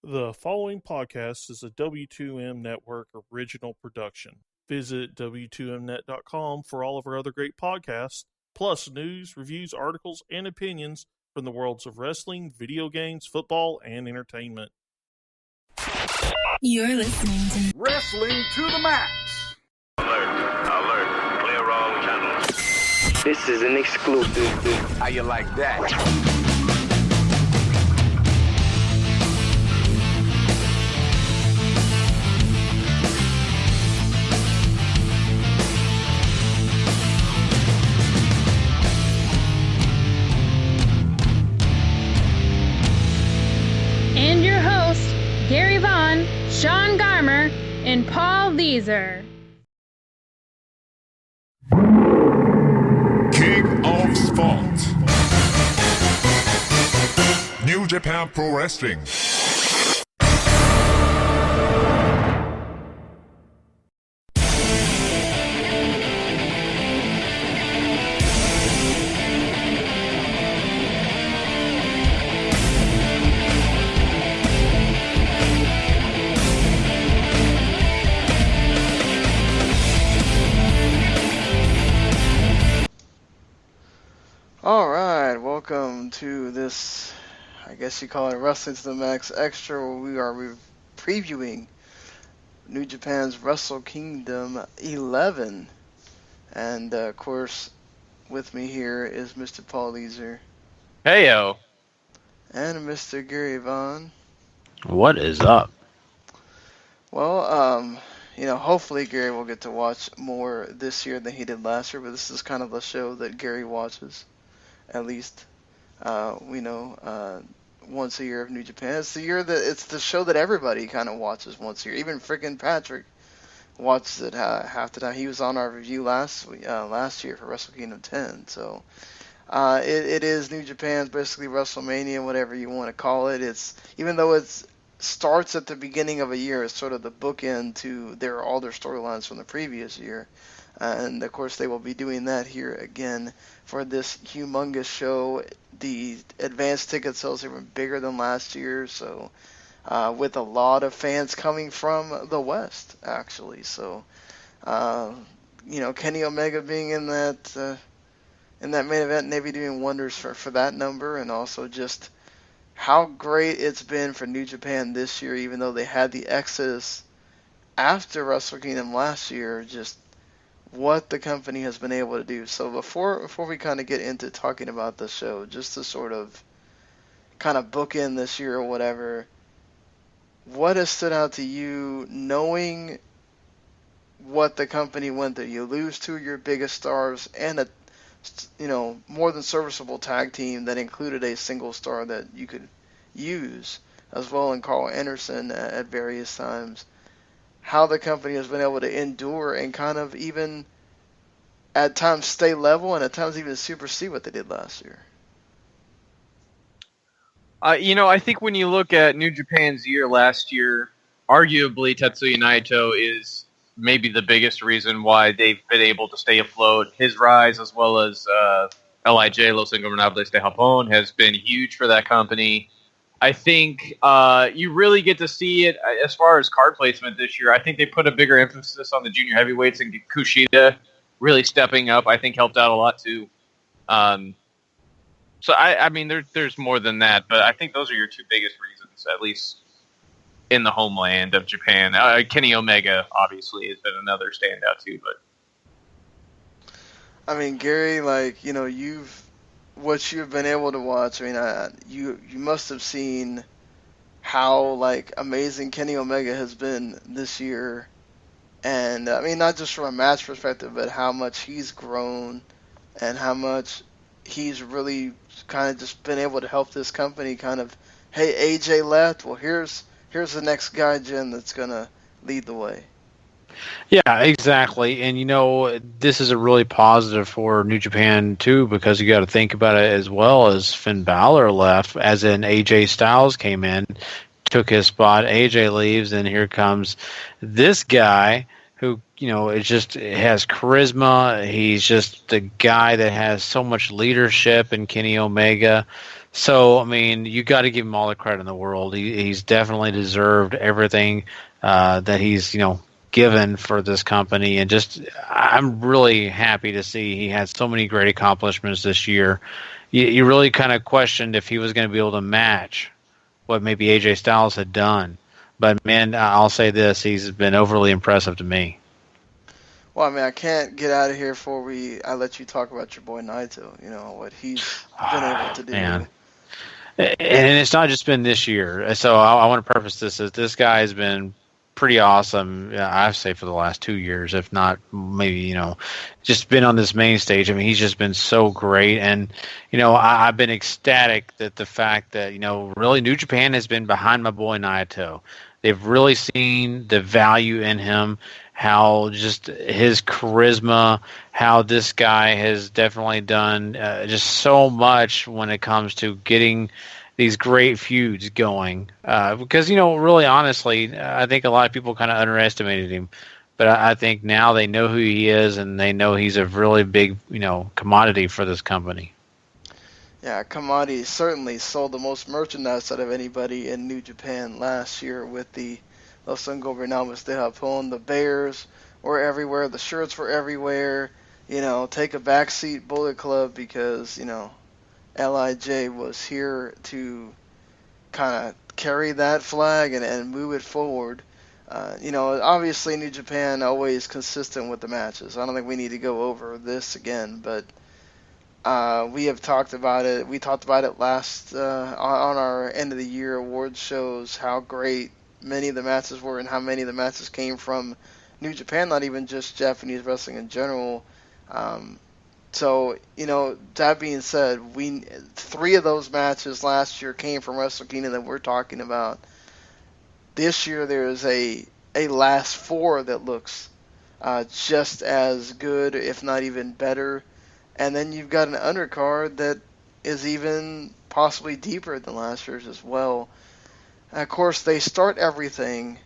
The following podcast is a W2M Network original production. Visit W2Mnet.com for all of our other great podcasts, plus news, reviews, articles, and opinions from the worlds of wrestling, video games, football, and entertainment. You're listening to Wrestling to the Max. Alert. Clear all channels. This is an exclusive. How you like that? And your hosts, Gary Vaughn, Sean Garmer, and Paul Leeser. King of Sport. New Japan Pro Wrestling. Alright, welcome to this, I guess you call it Wrestling to the Max Extra, where we are previewing New Japan's Wrestle Kingdom 11. And, of course, with me here is Mr. Paul Leeser. Heyo. And Mr. Gary Vaughn. What is up? Well, hopefully Gary will get to watch more this year than he did last year, but this is kind of the show that Gary watches. At least, once a year of New Japan. It's the show that everybody kind of watches once a year. Even freaking Patrick watches it half the time. He was on our review last year for Wrestle Kingdom 10. So, it is New Japan's basically WrestleMania, whatever you want to call it. It's, even though it starts at the beginning of a year, it's sort of the bookend to all their storylines from the previous year. And, of course, they will be doing that here again for this humongous show. The advanced ticket sales are even bigger than last year, so with a lot of fans coming from the West, actually. So, Kenny Omega being in that main event, maybe doing wonders for that number, and also just how great it's been for New Japan this year, even though they had the exodus after Wrestle Kingdom last year, just what the company has been able to do. So before we kind of get into talking about the show, just to sort of kind of bookend this year or whatever, what has stood out to you knowing what the company went through? You lose two of your biggest stars and a more than serviceable tag team that included a single star that you could use as well in Carl Anderson at various times. How the company has been able to endure and kind of even at times stay level and at times even supersede what they did last year. I think when you look at New Japan's year last year, arguably Tetsuya Naito is maybe the biggest reason why they've been able to stay afloat. His rise, as well as LIJ, Los Ingobernables de Japón, has been huge for that company. I think you really get to see it as far as card placement this year. I think they put a bigger emphasis on the junior heavyweights, and Kushida really stepping up, I think, helped out a lot too. So I mean, there's more than that, but I think those are your two biggest reasons, at least in the homeland of Japan. Kenny Omega obviously has been another standout too, but I mean, Gary, what you've been able to watch, I mean, you must have seen how amazing Kenny Omega has been this year, and I mean, not just from a match perspective, but how much he's grown and how much he's really kind of just been able to help this company. Kind of, hey, AJ left, well, here's the next guy, Jim, that's gonna lead the way. Yeah, exactly. And, this is a really positive for New Japan, too, because you got to think about it as well as Finn Balor left, as in AJ Styles came in, took his spot, AJ leaves, and here comes this guy who, has charisma. He's just the guy that has so much leadership in Kenny Omega. So, I mean, you got to give him all the credit in the world. He's definitely deserved everything that he's, given for this company. And just, I'm really happy to see he had so many great accomplishments this year. You really kind of questioned if he was going to be able to match what maybe AJ Styles had done. But, man, I'll say this. He's been overly impressive to me. Well, I mean, I can't get out of here before I let you talk about your boy Naito. What he's been able to do. Man. And it's not just been this year. So I want to preface this as this guy has been pretty awesome, I'd say, for the last 2 years, if not maybe, just been on this main stage. I mean, he's just been so great. And, I've been ecstatic that the fact that, really New Japan has been behind my boy Naito. They've really seen the value in him, how just his charisma, how this guy has definitely done just so much when it comes to getting these great feuds going. Because, really honestly, I think a lot of people kind of underestimated him. But I think now they know who he is, and they know he's a really big, commodity for this company. Yeah, Commodity certainly sold the most merchandise out of anybody in New Japan last year with the Los Ingobernables de Japón. The Bears were everywhere. The shirts were everywhere. Take a backseat Bullet Club because, LIJ was here to kind of carry that flag and move it forward. Obviously New Japan always consistent with the matches. I don't think we need to go over this again, but we have talked about it. We talked about it last on our end of the year awards shows, how great many of the matches were and how many of the matches came from New Japan, not even just Japanese wrestling in general. So, that being said, 3 of those matches last year came from Wrestle Kingdom that we're talking about. This year there's a last 4 that looks just as good, if not even better. And then you've got an undercard that is even possibly deeper than last year's as well. And of course, they start everything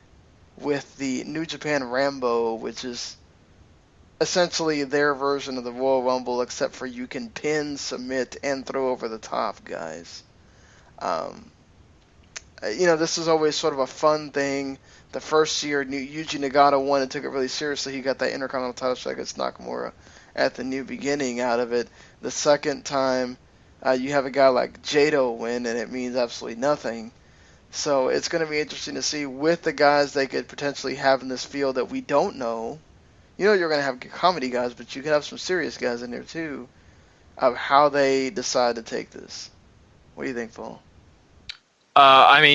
with the New Japan Rambo, which is essentially their version of the Royal Rumble, except for you can pin, submit, and throw over the top, guys. This is always sort of a fun thing. The first year, Yuji Nagata won and took it really seriously. He got that Intercontinental title shot against Nakamura at the new beginning out of it. The second time, you have a guy like Jado win, and it means absolutely nothing. So it's going to be interesting to see with the guys they could potentially have in this field that we don't know. You're going to have comedy guys, but you could have some serious guys in there too, of how they decide to take this. What do you think, Paul?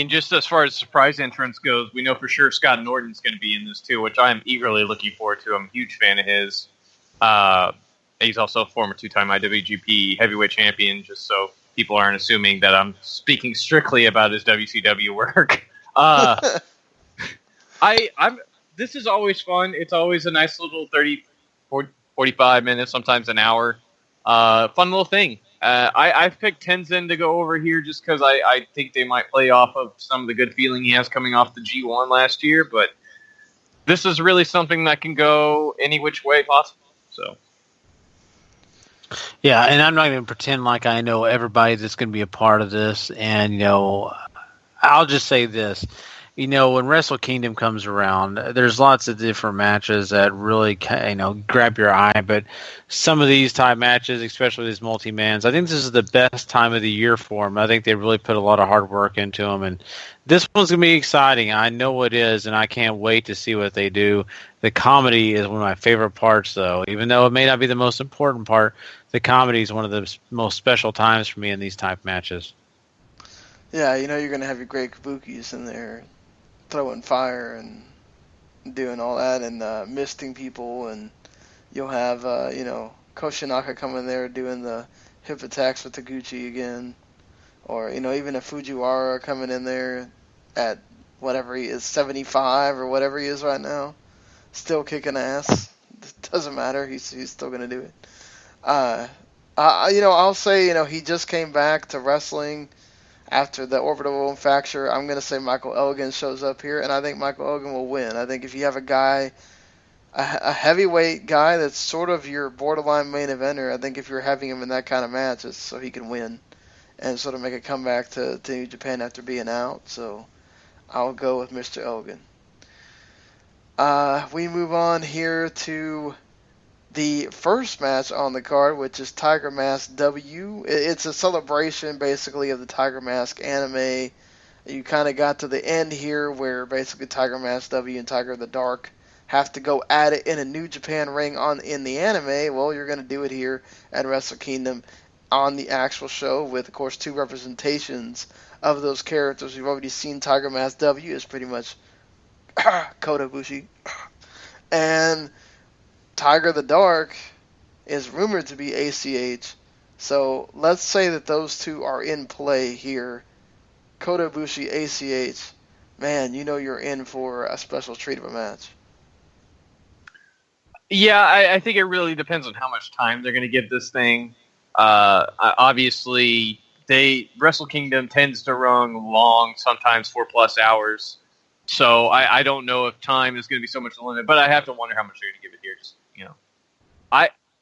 Just as far as surprise entrance goes, we know for sure Scott Norton's going to be in this too, which I am eagerly looking forward to. I'm a huge fan of his. He's also a former 2-time IWGP heavyweight champion, just so people aren't assuming that I'm speaking strictly about his WCW work. This is always fun. It's always a nice little 30, 40, 45 minutes, sometimes an hour. Fun little thing. I've picked Tenzin to go over here just because I think they might play off of some of the good feeling he has coming off the G1 last year, but this is really something that can go any which way possible. So, yeah, and I'm not going to pretend like I know everybody that's going to be a part of this. And, I'll just say this. When Wrestle Kingdom comes around, there's lots of different matches that really, grab your eye. But some of these type matches, especially these multi-mans, I think this is the best time of the year for them. I think they really put a lot of hard work into them. And this one's going to be exciting. I know it is, and I can't wait to see what they do. The comedy is one of my favorite parts, though. Even though it may not be the most important part, the comedy is one of the most special times for me in these type matches. Yeah, you're going to have your great kabukis in there, throwing fire and doing all that and misting people, and you'll have Koshinaka coming there doing the hip attacks with Taguchi again, or even a Fujiwara coming in there at whatever he is, 75 or whatever he is right now, still kicking ass. It doesn't matter, he's still gonna do it. I'll say he just came back to wrestling after the orbital bone fracture. I'm going to say Michael Elgin shows up here, and I think Michael Elgin will win. I think if you have a guy, a heavyweight guy that's sort of your borderline main eventer, I think if you're having him in that kind of match, it's so he can win. and sort of make a comeback to New Japan after being out. So I'll go with Mr. Elgin. We move on here to the first match on the card, which is Tiger Mask W. It's a celebration, basically, of the Tiger Mask anime. You kind of got to the end here where basically Tiger Mask W and Tiger the Dark have to go at it in a New Japan ring in the anime. Well, you're going to do it here at Wrestle Kingdom on the actual show with, of course, 2 representations of those characters. We've already seen Tiger Mask W is pretty much Kota Ibushi. And Tiger the Dark is rumored to be ACH. So let's say that those 2 are in play here. Kota Ibushi, ACH. Man, you know you're in for a special treat of a match. Yeah, I think it really depends on how much time they're going to give this thing. Obviously, Wrestle Kingdom tends to run long, sometimes 4+ hours. So I don't know if time is going to be so much the limit, but I have to wonder how much they're going to give it here. Just,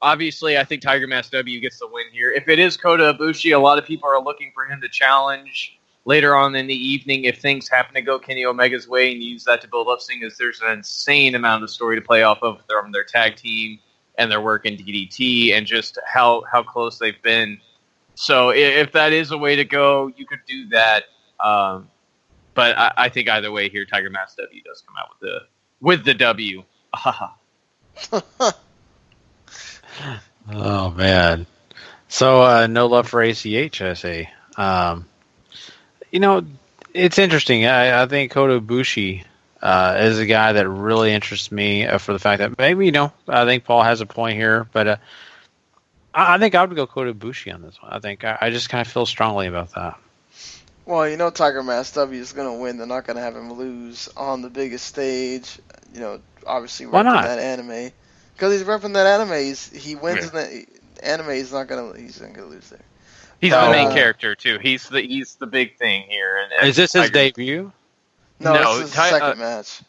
I think Tiger Mask W gets the win here. If it is Kota Ibushi, a lot of people are looking for him to challenge later on in the evening if things happen to go Kenny Omega's way and use that to build up, seeing as there's an insane amount of story to play off of from their tag team and their work in DDT and just how close they've been. So if that is a way to go, you could do that. But I think either way here, Tiger Mask W does come out with the W. Oh man. So no love for ACH, I say. It's interesting. I think Kota Ibushi is a guy that really interests me for the fact that maybe, I think Paul has a point here, but I think I would go Kota Ibushi on this one. I think I just kind of feel strongly about that. Well, Tiger Mask W is going to win. They're not going to have him lose on the biggest stage. Obviously repping that anime. Because he's repping that anime. He wins in the anime. He's not going to lose there. He's the main character too. He's the big thing here. And is this his debut? No, this is the second match.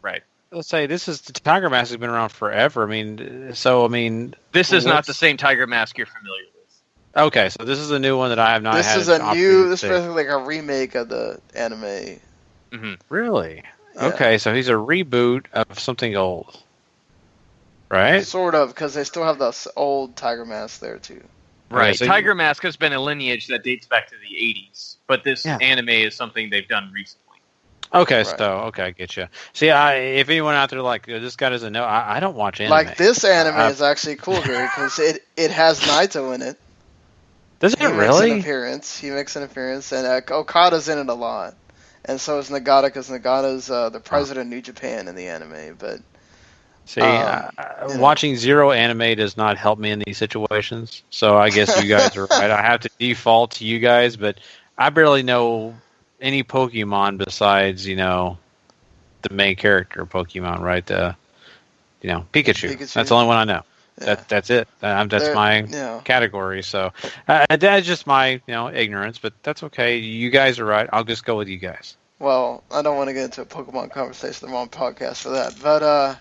Right. Let's say Tiger Mask has been around forever. This is not the same Tiger Mask you're familiar with. Okay, so this is a new one that I have not had. This is basically like a remake of the anime. Mm-hmm. Really? Yeah. Okay, so he's a reboot of something old. Right? Sort of, because they still have the old Tiger Mask there too. Right. Okay, so Tiger Mask has been a lineage that dates back to the 80s, but this anime is something they've done recently. Okay, okay, I get you. See, if anyone out there this guy doesn't know, I don't watch anime. Like this anime is actually cool, Gary, because it has Naito in it. Does it really? He makes an appearance, and Okada's in it a lot, and so is Nagata, because Nagata's the president of New Japan in the anime. But see, watching zero anime does not help me in these situations. So I guess you guys are right. I have to default to you guys, but I barely know any Pokemon besides the main character of Pokemon, right? Pikachu. That's the only one I know. Yeah. That's it. That's my category. So that's just my ignorance, but that's okay. You guys are right. I'll just go with you guys. Well, I don't want to get into a Pokemon conversation. I'm on podcast for that, but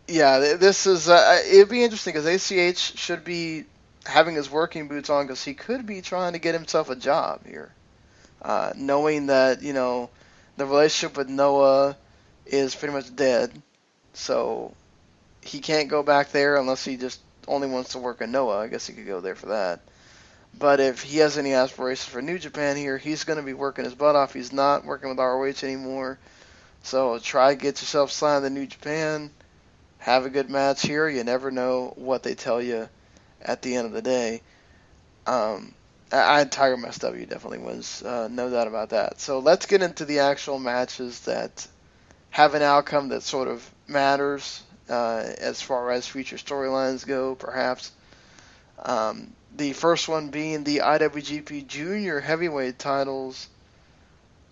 this is it'd be interesting because ACH should be having his working boots on because he could be trying to get himself a job here, knowing that the relationship with Noah is pretty much dead, so he can't go back there unless he just only wants to work in Noah. I guess he could go there for that. But if he has any aspirations for New Japan here, he's going to be working his butt off. He's not working with ROH anymore. So try to get yourself signed to New Japan. Have a good match here. You never know what they tell you at the end of the day. Tiger Mask W definitely wins. No doubt about that. So let's get into the actual matches that have an outcome that sort of matters. As far as future storylines go, perhaps. The first one being the IWGP Junior Heavyweight titles,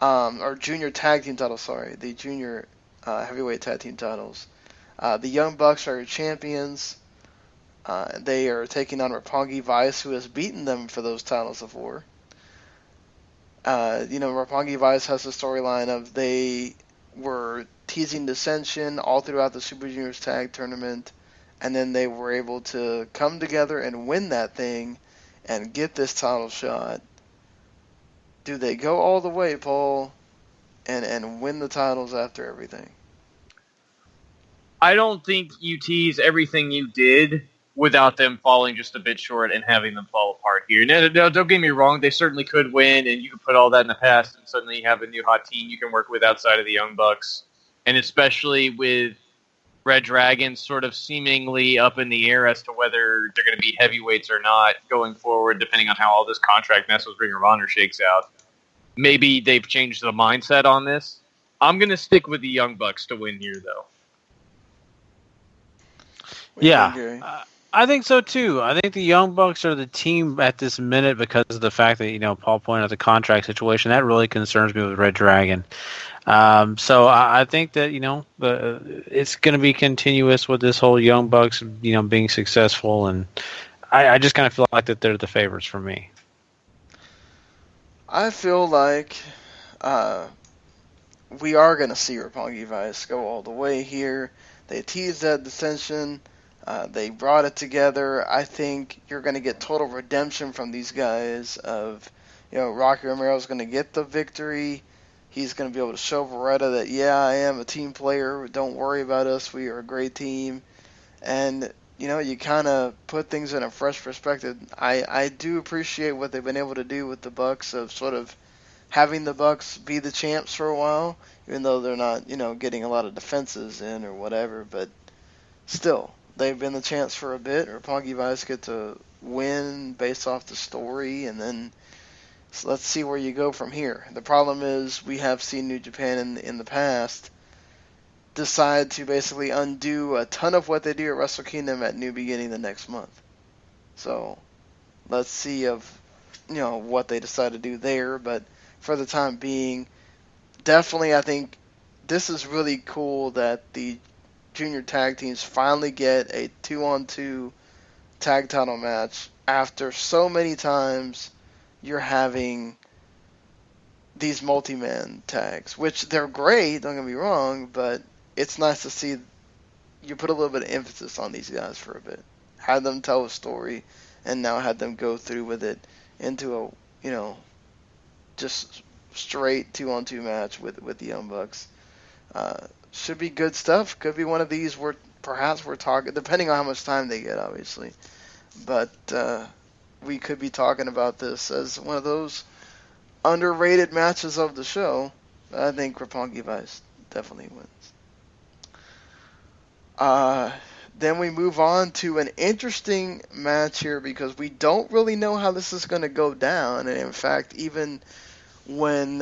or Junior Tag Team titles, sorry. The Junior Heavyweight Tag Team titles. The Young Bucks are your champions. They are taking on Roppongi Vice, who has beaten them for those titles before. Roppongi Vice has the storyline of they were teasing dissension all throughout the Super Juniors tag tournament, and then they were able to come together and win that thing and get this title shot, do they go all the way, Paul, and win the titles after everything? I don't think you tease everything you did without them falling just a bit short and having them fall apart here. No, don't get me wrong. They certainly could win, and you can put all that in the past, and suddenly you have a new hot team you can work with outside of the Young Bucks. And especially with Red Dragon sort of seemingly up in the air as to whether they're going to be heavyweights or not going forward, depending on how all this contract mess with Ring of Honor shakes out. Maybe they've changed the mindset on this. I'm going to stick with the Young Bucks to win here, though. Yeah, I think so too. I think the Young Bucks are the team at this minute because of the fact that, Paul pointed out the contract situation. That really concerns me with Red Dragon. So I think that, it's going to be continuous with this whole Young Bucks, being successful. And I just kind of feel like that they're the favorites for me. I feel like we are going to see Roppongi Vice go all the way here. They teased that dissension. They brought it together. I think you're going to get total redemption from these guys of, Rocky Romero's going to get the victory. He's going to be able to show Beretta that, yeah, I am a team player. Don't worry about us. We are a great team. And, you kind of put things in a fresh perspective. I do appreciate what they've been able to do with the Bucks of sort of having the Bucks be the champs for a while, even though they're not, getting a lot of defenses in or whatever. But still, they've been the champs for a bit. Roppongi Vice get to win based off the story, and then so let's see where you go from here. The problem is we have seen New Japan in the past decide to basically undo a ton of what they do at Wrestle Kingdom at New Beginning the next month. So let's see what they decide to do there. But for the time being, definitely I think this is really cool that the junior tag teams finally get a 2-on-2 tag title match after so many times you're having these multi-man tags, which they're great, don't get me wrong, but it's nice to see you put a little bit of emphasis on these guys for a bit. Had them tell a story, and now had them go through with it into a, just straight 2-on-2 match with the Young Bucks. Should be good stuff. Could be one of these where perhaps we're talking, depending on how much time they get, obviously. But we could be talking about this as one of those underrated matches of the show. I think Roppongi Vice definitely wins. Then we move on to an interesting match here because we don't really know how this is going to go down. And in fact, even when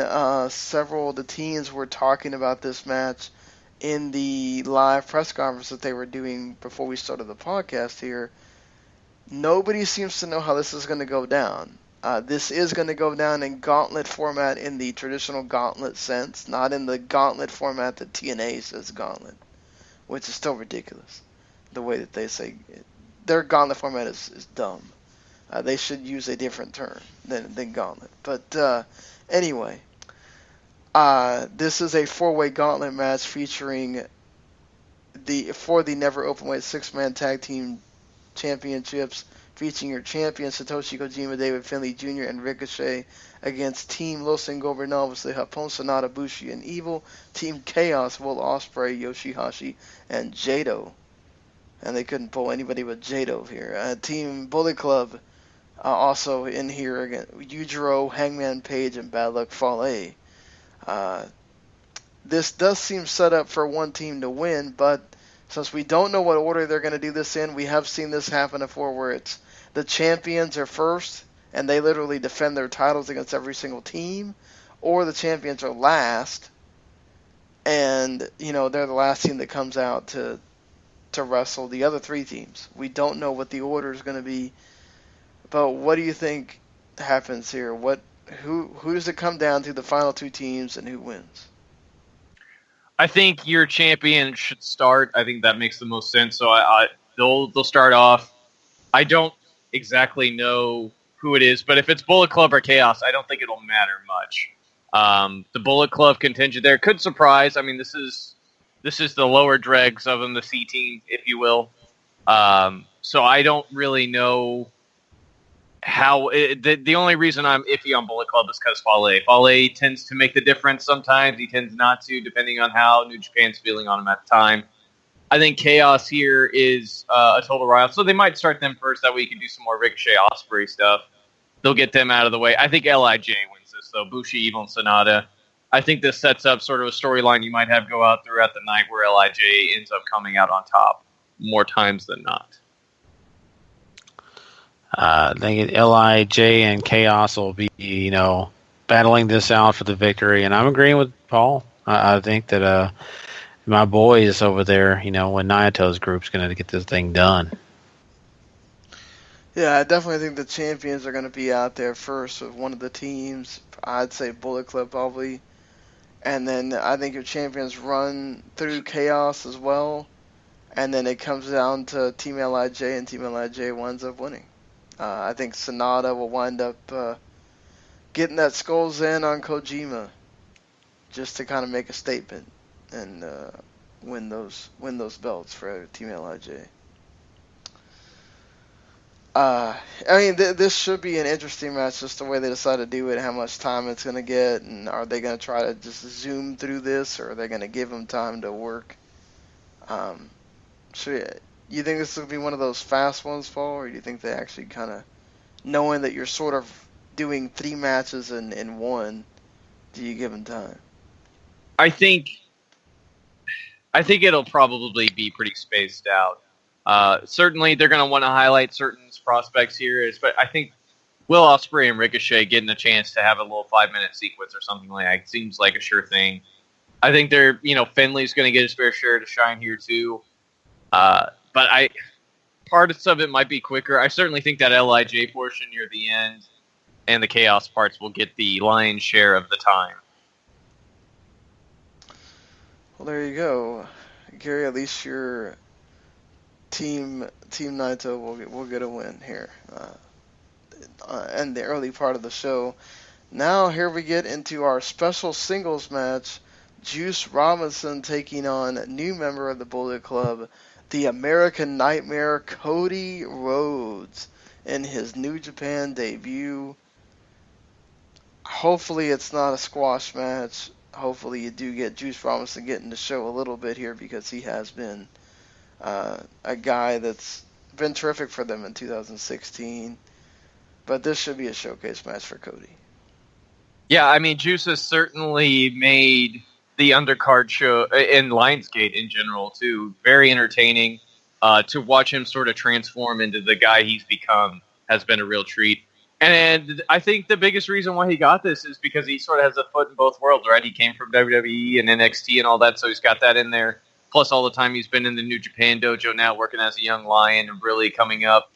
several of the teams were talking about this match in the live press conference that they were doing before we started the podcast here, nobody seems to know how this is going to go down. This is going to go down in gauntlet format in the traditional gauntlet sense, not in the gauntlet format that TNA says gauntlet, which is still ridiculous. The way that they say it. Their gauntlet format is dumb. They should use a different term than gauntlet. But anyway, this is a 4-way gauntlet match featuring for the Never Openweight 6-man tag team championships, featuring your champions Satoshi Kojima, David Finlay Jr., and Ricochet against Team Los Ingobernables de Japón, Sonata, Bushi, and Evil, Team Chaos, Will Ospreay, Yoshihashi, and Jado. And they couldn't pull anybody but Jado here. Team Bullet Club also in here again, Yujiro, Hangman Page, and Bad Luck Fale. This does seem set up for one team to win, but since we don't know what order they're going to do this in, we have seen this happen before where it's the champions are first and they literally defend their titles against every single team, or the champions are last and, they're the last team that comes out to wrestle the other three teams. We don't know what the order is going to be, but what do you think happens here? Who does it come down to, the final two teams, and who wins? I think your champion should start. I think that makes the most sense. So they'll start off. I don't exactly know who it is, but if it's Bullet Club or Chaos, I don't think it'll matter much. The Bullet Club contingent there could surprise. I mean, this is the lower dregs of them, the C team, if you will. So I don't really know the only reason I'm iffy on Bullet Club is because Fale tends to make the difference sometimes. He tends not to, depending on how New Japan's feeling on him at the time. I think Chaos here is a total write-off, so they might start them first. That way you can do some more Ricochet Osprey stuff. They'll get them out of the way. I think LIJ wins this, though. Bushi, Evil, and Sonata. I think this sets up sort of a storyline you might have go out throughout the night where LIJ ends up coming out on top more times than not. I think LIJ and Chaos will be, battling this out for the victory, and I'm agreeing with Paul. I think that my boys over there, when Nayato's group's going to get this thing done. Yeah, I definitely think the champions are going to be out there first with one of the teams. I'd say Bullet Club probably. And then I think your champions run through Chaos as well. And then it comes down to Team LIJ, and Team LIJ winds up winning. I think Sonata will wind up getting that Skulls in on Kojima just to kind of make a statement and win those belts for Team LIJ. This should be an interesting match, just the way they decide to do it, how much time it's going to get, and are they going to try to just zoom through this, or are they going to give them time to work? You think this will be one of those fast ones, Paul, or do you think they actually kind of, knowing that you're sort of doing 3 matches in one, do you give them time? I think it'll probably be pretty spaced out. Certainly, they're going to want to highlight certain prospects here, but I think Will Ospreay and Ricochet getting a chance to have a little 5-minute sequence or something like that seems like a sure thing. I think Finley's going to get his fair share to shine here too. But parts of it might be quicker. I certainly think that LIJ portion near the end and the Chaos parts will get the lion's share of the time. Well, there you go, Gary. At least your Team Naito will get a win here in the early part of the show. Now here we get into our special singles match. Juice Robinson taking on a new member of the Bullet Club, the American Nightmare, Cody Rhodes, in his New Japan debut. Hopefully it's not a squash match. Hopefully you do get Juice Robinson getting to show a little bit here, because he has been a guy that's been terrific for them in 2016. But this should be a showcase match for Cody. Yeah, Juice has certainly made the undercard show, and Lionsgate in general, too, very entertaining. To watch him sort of transform into the guy he's become has been a real treat. And I think the biggest reason why he got this is because he sort of has a foot in both worlds, right? He came from WWE and NXT and all that, so he's got that in there. Plus all the time he's been in the New Japan dojo now, working as a young lion and really coming up.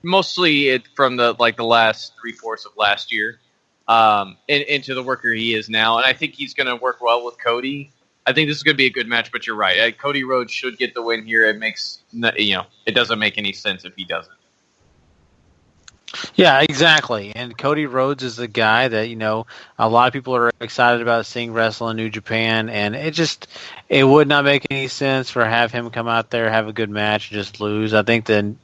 Mostly from the last 3/4 of last year, into the worker he is now. And I think he's going to work well with Cody. I think this is going to be a good match, but you're right. Cody Rhodes should get the win here. It makes, it doesn't make any sense if he doesn't. Yeah, exactly. And Cody Rhodes is the guy that, a lot of people are excited about seeing wrestle in New Japan, and it would not make any sense for have him come out there, have a good match, and just lose. I think the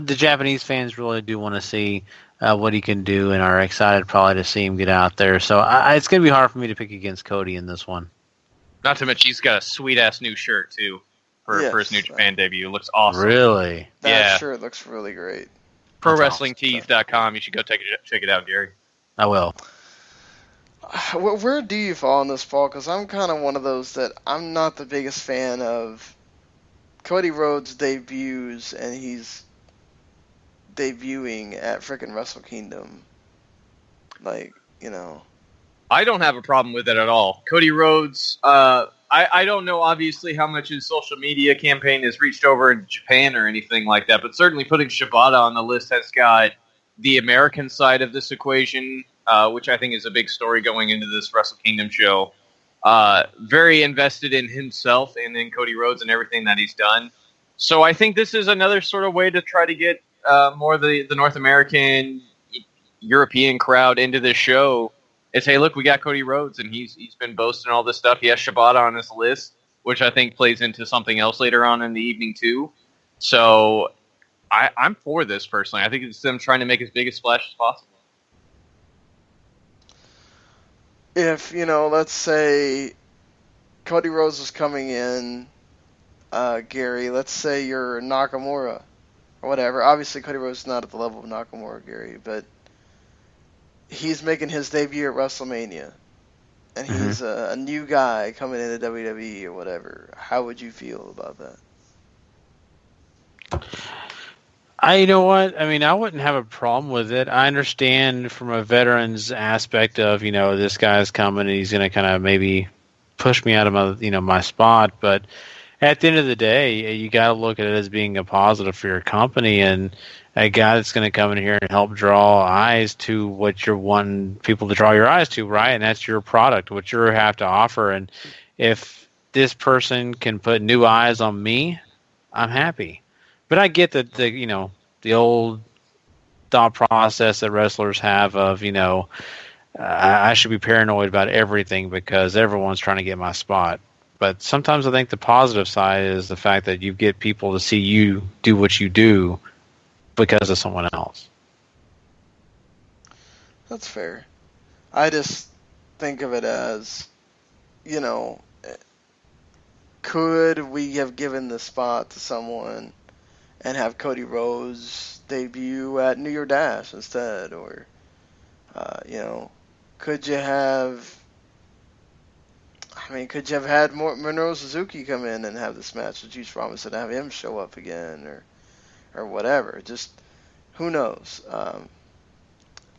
Japanese fans really do want to see what he can do, and are excited probably to see him get out there. So it's going to be hard for me to pick against Cody in this one. Not to mention he's got a sweet-ass new shirt, too. For his New Japan debut. It looks awesome. Really? That shirt looks really great. ProWrestlingTees.com. You should go check it out, Gary. I will. Where do you fall on this, Paul? Because I'm kind of one of those that I'm not the biggest fan of Cody Rhodes' debuts, and he's debuting at frickin' Wrestle Kingdom. I don't have a problem with it at all. Cody Rhodes, I don't know, obviously, how much his social media campaign has reached over in Japan or anything like that, but certainly putting Shibata on the list has got the American side of this equation, which I think is a big story going into this Wrestle Kingdom show. Very invested in himself and in Cody Rhodes and everything that he's done. So I think this is another sort of way to try to get more of the North American, European crowd into this show. Is, hey, look, we got Cody Rhodes, and he's been boasting all this stuff. He has Shibata on his list, which I think plays into something else later on in the evening, too. So I'm for this personally. I think it's them trying to make as big a splash as possible. If, let's say Cody Rhodes is coming in, Gary, let's say you're Nakamura or whatever. Obviously, Cody Rhodes is not at the level of Nakamura, Gary, but he's making his debut at WrestleMania, and he's a new guy coming into WWE or whatever. How would you feel about that? You know what? I mean, I wouldn't have a problem with it. I understand from a veteran's aspect of, this guy's coming and he's going to kind of maybe push me out of my, my spot. But at the end of the day, you got to look at it as being a positive for your company and a guy that's going to come in here and help draw eyes to what you're wanting people to draw your eyes to, right? And that's your product, what you have to offer. And if this person can put new eyes on me, I'm happy. But I get that the old thought process that wrestlers have of, I should be paranoid about everything because everyone's trying to get my spot. But sometimes I think the positive side is the fact that you get people to see you do what you do because of someone else. That's fair. I just think of it as, could we have given the spot to someone and have Cody Rhodes debut at New Year Dash instead? Or, could you have had Minoru Suzuki come in and have this match with Juice Robinson and have him show up again or whatever? Just, who knows?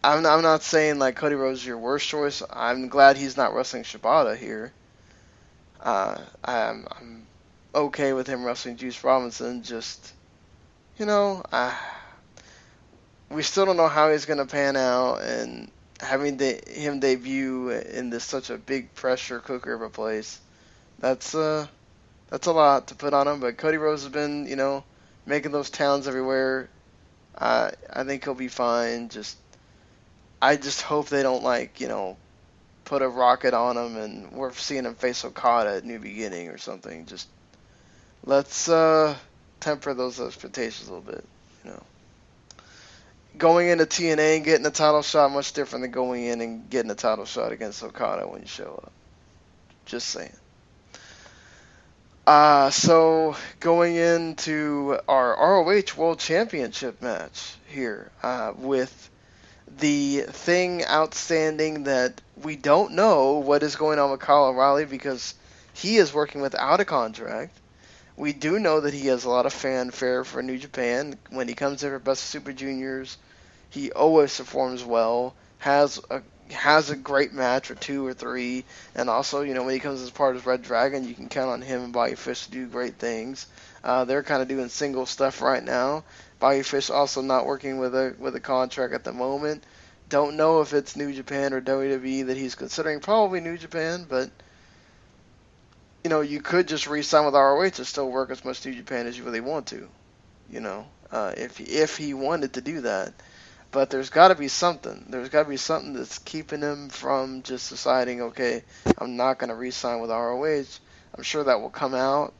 I'm not saying like Cody Rhodes is your worst choice. I'm glad he's not wrestling Shibata here. I'm okay with him wrestling Juice Robinson. Just, we still don't know how he's going to pan out, and having him debut in this such a big pressure cooker of a place, that's a lot to put on him. But Cody Rhodes has been, making those towns everywhere. I think he'll be fine. I just hope they don't put a rocket on him and we're seeing him face Okada at New Beginning or something. Just let's temper those expectations a little bit. Going into TNA and getting a title shot much different than going in and getting a title shot against Okada when you show up. Just saying. So going into our ROH World Championship match here, with the thing outstanding that we don't know what is going on with Kyle O'Reilly because he is working without a contract. We do know that he has a lot of fanfare for New Japan. When he comes in for Best of Super Juniors, he always performs well, has a great match or two or three, and also, when he comes as part of Red Dragon, you can count on him and Bobby Fish to do great things. They're kind of doing single stuff right now. Bobby Fish also not working with a contract at the moment. Don't know if it's New Japan or WWE that he's considering. Probably New Japan, but you could just re-sign with ROH and still work as much New Japan as you really want to. If he wanted to do that. But there's got to be something. There's got to be something that's keeping him from just deciding, okay, I'm not going to re-sign with ROH. I'm sure that will come out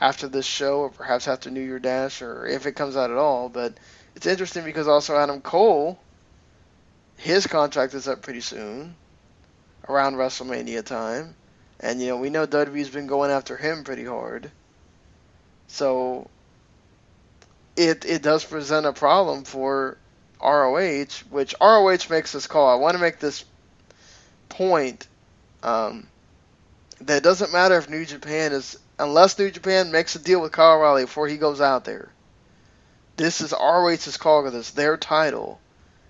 after this show or perhaps after New Year Dash or if it comes out at all. But it's interesting because also Adam Cole, his contract is up pretty soon, around WrestleMania time. And, we know WWE's been going after him pretty hard. So it does present a problem for ROH, which ROH makes this call. I want to make this point that it doesn't matter if New Japan unless New Japan makes a deal with Kyle O'Reilly before he goes out there. This is ROH's call because it's their title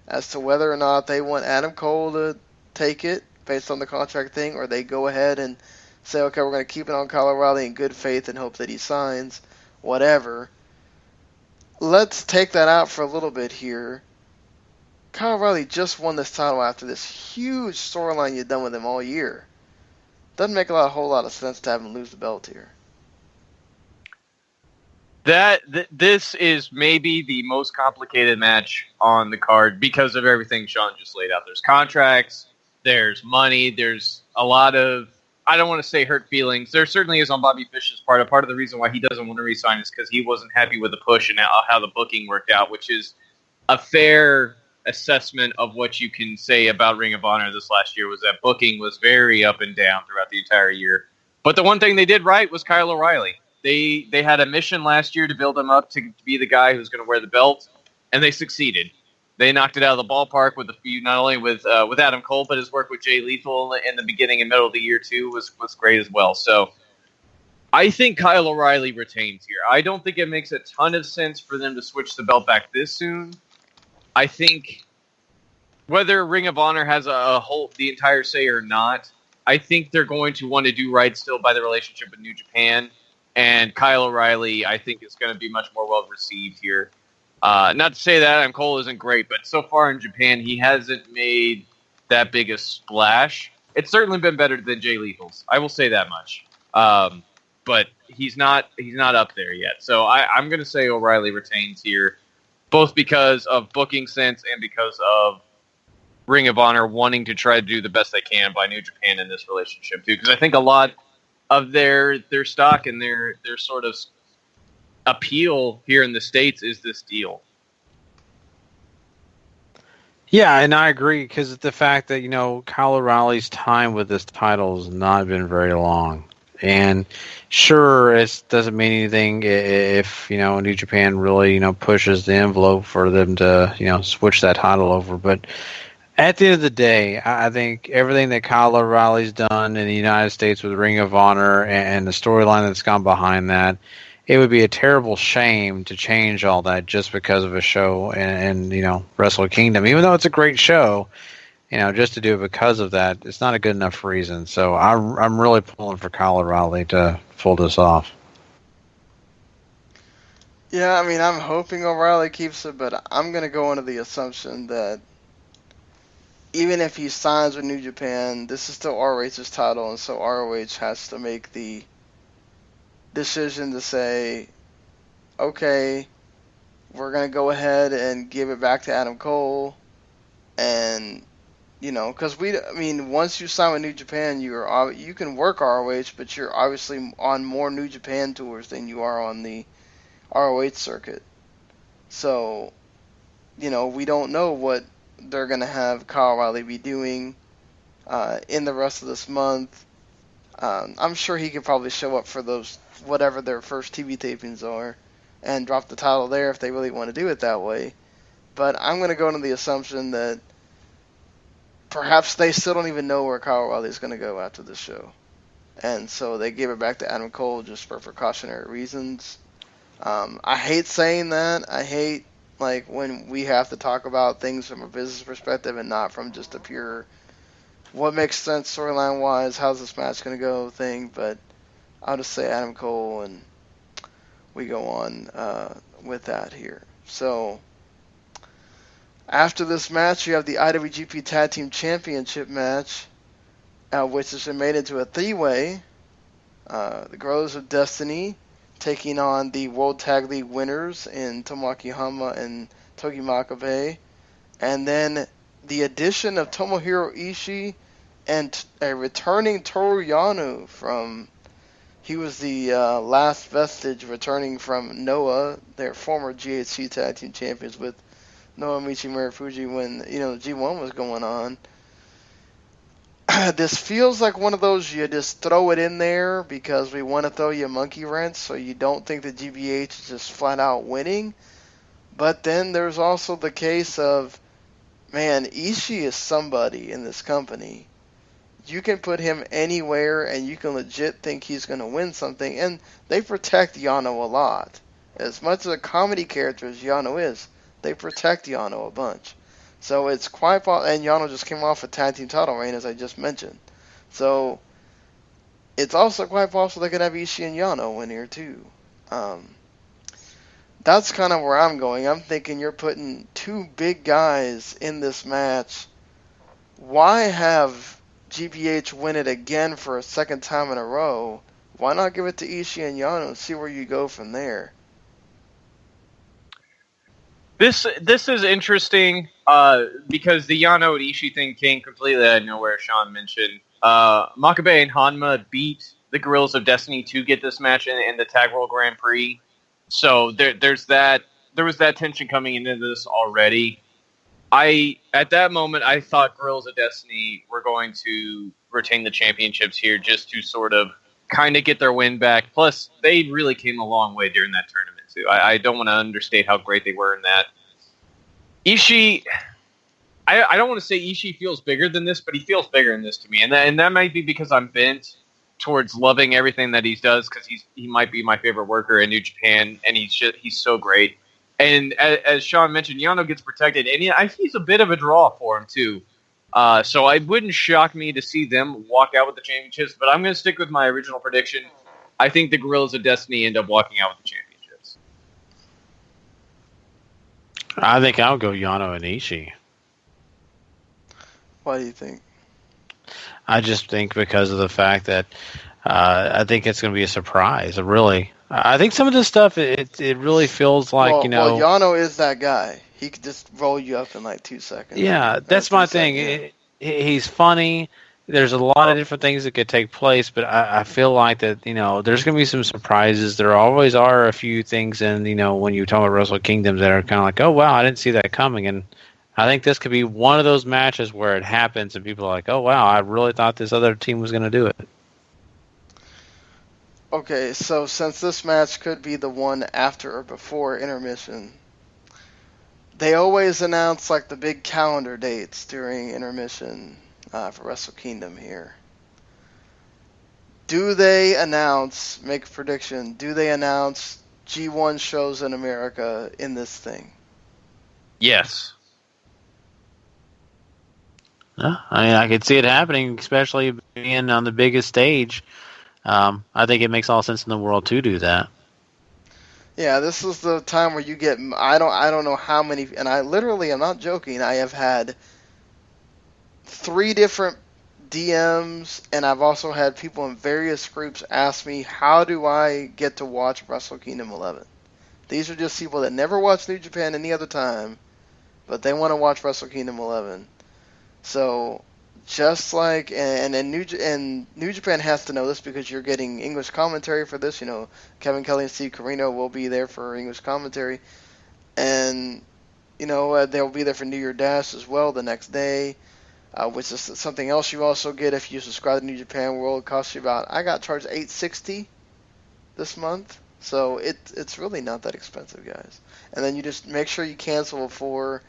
as to whether or not they want Adam Cole to take it based on the contract thing, or they go ahead and say, okay, we're going to keep it on Kyle O'Reilly in good faith and hope that he signs, whatever. Let's take that out for a little bit here. Kyle O'Reilly just won this title after this huge storyline you've done with him all year. Doesn't make a whole lot of sense to have him lose the belt here. This is maybe the most complicated match on the card because of everything Sean just laid out. There's contracts, there's money, there's a lot of I don't want to say hurt feelings. There certainly is on Bobby Fish's part. A part of the reason why he doesn't want to resign is because he wasn't happy with the push and how the booking worked out, which is a fair assessment of what you can say about Ring of Honor this last year. Was that booking was very up and down throughout the entire year. But the one thing they did right was Kyle O'Reilly. They had a mission last year to build him up to be the guy who's going to wear the belt, and they succeeded. They knocked it out of the ballpark with not only with Adam Cole, but his work with Jay Lethal in the beginning and middle of the year too was great as well. So I think Kyle O'Reilly retains here. I don't think it makes a ton of sense for them to switch the belt back this soon. I think whether Ring of Honor has the entire say or not, I think they're going to want to do right still by the relationship with New Japan. And Kyle O'Reilly, I think, is going to be much more well received here. Not to say that Adam Cole isn't great, but so far in Japan, he hasn't made that big a splash. It's certainly been better than Jay Lethal's. I will say that much. But he's not up there yet. So I'm going to say O'Reilly retains here, both because of booking sense and because of Ring of Honor wanting to try to do the best they can by New Japan in this relationship too. Because I think a lot of their stock and their sort of appeal here in the States is this deal. Yeah, and I agree because the fact that, Kyle O'Reilly's time with this title has not been very long. And sure, it doesn't mean anything if, New Japan really, pushes the envelope for them to, switch that title over. But at the end of the day, I think everything that Kyle O'Reilly's done in the United States with Ring of Honor and the storyline that's gone behind that, it would be a terrible shame to change all that just because of a show and Wrestle Kingdom. Even though it's a great show, just to do it because of that, it's not a good enough reason. So I'm really pulling for Kyle O'Reilly to pull this off. Yeah, I mean, I'm hoping O'Reilly keeps it, but I'm going to go under the assumption that even if he signs with New Japan, this is still ROH's title, and so ROH has to make the decision to say, okay, we're going to go ahead and give it back to Adam Cole. And, because once you sign with New Japan, you can work ROH, but you're obviously on more New Japan tours than you are on the ROH circuit. So, we don't know what they're going to have Kyle O'Reilly be doing in the rest of this month. I'm sure he could probably show up for those, whatever their first TV tapings are, and drop the title there if they really want to do it that way. But I'm going to go into the assumption that perhaps they still don't even know where Kyle O'Reilly is going to go after this show. And so they give it back to Adam Cole just for precautionary reasons. I hate saying that. I hate when we have to talk about things from a business perspective and not from just a pure what makes sense storyline wise, how's this match going to go thing. But I'll just say Adam Cole and we go on with that here. So after this match, you have the IWGP Tag Team Championship match, which has been made into a three-way. The Guerrillas of Destiny taking on the World Tag League winners in Tomoaki Honma and Togi Makabe. And then the addition of Tomohiro Ishii and a returning Toru Yano he was the last vestige returning from Noah, their former GHC Tag Team Champions with Noah Michi Marufuji when, G1 was going on. This feels like one of those you just throw it in there because we want to throw you a monkey wrench so you don't think the GBH is just flat out winning. But then there's also the case of, man, Ishii is somebody in this company. You can put him anywhere and you can legit think he's going to win something. And they protect Yano a lot. As much as a comedy character as Yano is, they protect Yano a bunch. So it's quite possible, and Yano just came off a tag team title reign, as I just mentioned. So it's also quite possible they could have Ishii and Yano win here too. That's kind of where I'm going. I'm thinking you're putting two big guys in this match. Why have GBH win it again for a second time in a row? Why not give it to Ishii and Yano and see where you go from there? This is interesting because the Yano and Ishii thing came completely out of nowhere. Sean mentioned Makabe and Hanma beat the Guerrillas of Destiny to get this match in the Tag World Grand Prix. So there's that. There was that tension coming into this already. At that moment, I thought Guerrillas of Destiny were going to retain the championships here just to sort of kind of get their win back. Plus, they really came a long way during that tournament, too. I don't want to understate how great they were in that. Ishii, I don't want to say Ishii feels bigger than this, but he feels bigger than this to me. And that might be because I'm bent towards loving everything that he does, because he might be my favorite worker in New Japan, and he's so great. And as Sean mentioned, Yano gets protected, and I think he's a bit of a draw for him, too. So it wouldn't shock me to see them walk out with the championships, but I'm going to stick with my original prediction. I think the Guerrillas of Destiny end up walking out with the championships. I think I'll go Yano and Ishii. Why do you think? I just think because of the fact that I think it's going to be a surprise. I think some of this stuff, it really feels like, Well, Yano is that guy. He could just roll you up in like 2 seconds. Yeah, that's my thing. He's funny. There's a lot of different things that could take place, but I feel like that, there's going to be some surprises. There always are a few things in, when you talk about Wrestle Kingdoms that are kind of like, oh, wow, I didn't see that coming. And I think this could be one of those matches where it happens and people are like, oh, wow, I really thought this other team was going to do it. Okay, so since this match could be the one after or before intermission, they always announce like the big calendar dates during intermission for Wrestle Kingdom here. Do they announce, make a prediction, do they announce G1 shows in America in this thing? Yes. I could see it happening, especially being on the biggest stage. I think it makes all sense in the world to do that. Yeah, this is the time where you get, I don't know how many, and I'm not joking, I have had 3 different DMs, and I've also had people in various groups ask me, how do I get to watch Wrestle Kingdom 11? These are just people that never watch New Japan any other time, but they want to watch Wrestle Kingdom 11. So, just like, and New Japan has to know this because you're getting English commentary for this. Kevin Kelly and Steve Corino will be there for English commentary, and they'll be there for New Year Dash as well the next day, which is something else you also get if you subscribe to New Japan World. It costs you about, I got charged $860 this month, so it's really not that expensive, guys. And then you just make sure you cancel before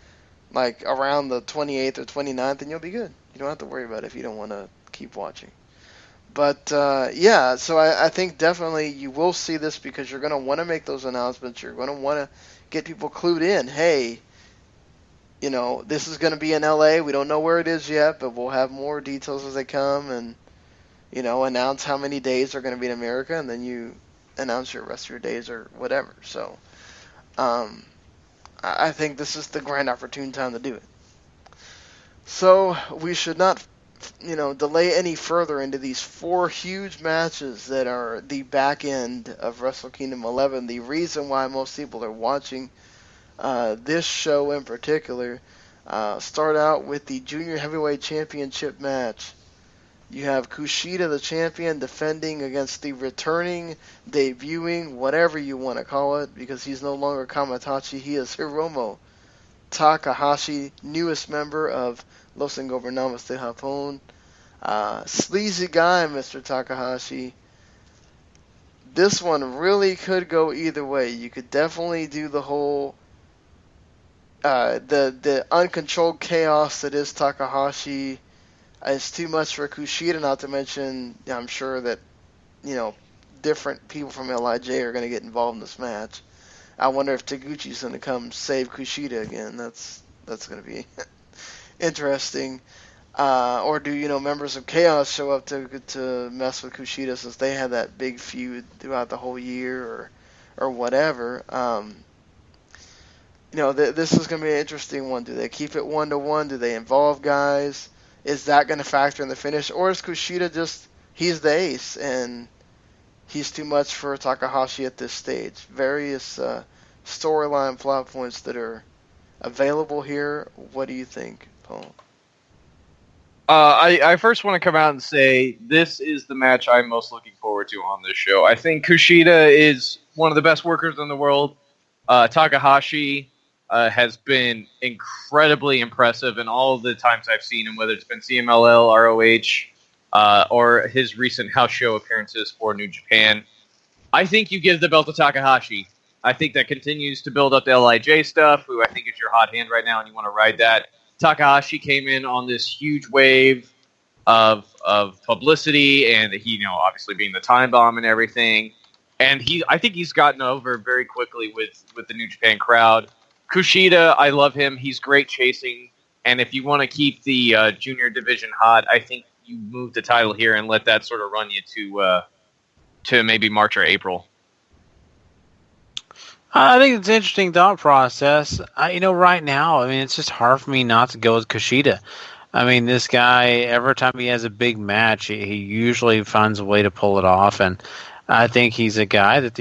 like around the 28th or 29th, and you'll be good. You don't have to worry about it if you don't want to keep watching. But, yeah, so I think definitely you will see this because you're going to want to make those announcements. You're going to want to get people clued in. Hey, this is going to be in LA. We don't know where it is yet, but we'll have more details as they come and, announce how many days are going to be in America, and then you announce your rest of your days or whatever. So, I think this is the grand opportune time to do it. So we should not, delay any further into these 4 huge matches that are the back end of Wrestle Kingdom 11. The reason why most people are watching this show in particular. Start out with the Junior Heavyweight Championship match. You have Kushida, the champion, defending against the returning, debuting, whatever you want to call it, because he's no longer Kamatachi. He is Hiromu Takahashi, newest member of Los Ingobernables de Japón. Sleazy guy, Mr. Takahashi. This one really could go either way. You could definitely do the whole the uncontrolled chaos that is Takahashi. It's too much for Kushida, not to mention, I'm sure that, different people from LIJ are going to get involved in this match. I wonder if Taguchi's going to come save Kushida again. That's going to be interesting. Or do, members of Chaos show up to mess with Kushida since they had that big feud throughout the whole year or whatever. This is going to be an interesting one. Do they keep it 1-1? Do they involve guys? Is that going to factor in the finish? Or is Kushida just, he's the ace, and he's too much for Takahashi at this stage? Various storyline plot points that are available here. What do you think, Paul? I first want to come out and say this is the match I'm most looking forward to on this show. I think Kushida is one of the best workers in the world. Takahashi has been incredibly impressive in all the times I've seen him, whether it's been CMLL, ROH, or his recent house show appearances for New Japan. I think you give the belt to Takahashi. I think that continues to build up the LIJ stuff, who I think is your hot hand right now, and you want to ride that. Takahashi came in on this huge wave of publicity, and he, obviously being the time bomb and everything. And I think he's gotten over very quickly with the New Japan crowd. Kushida, I love him. He's great chasing. And if you want to keep the junior division hot, I think you move the title here and let that sort of run you to maybe March or April. I think it's an interesting thought process. Right now, it's just hard for me not to go with Kushida. This guy, every time he has a big match, he usually finds a way to pull it off. And I think he's a guy that,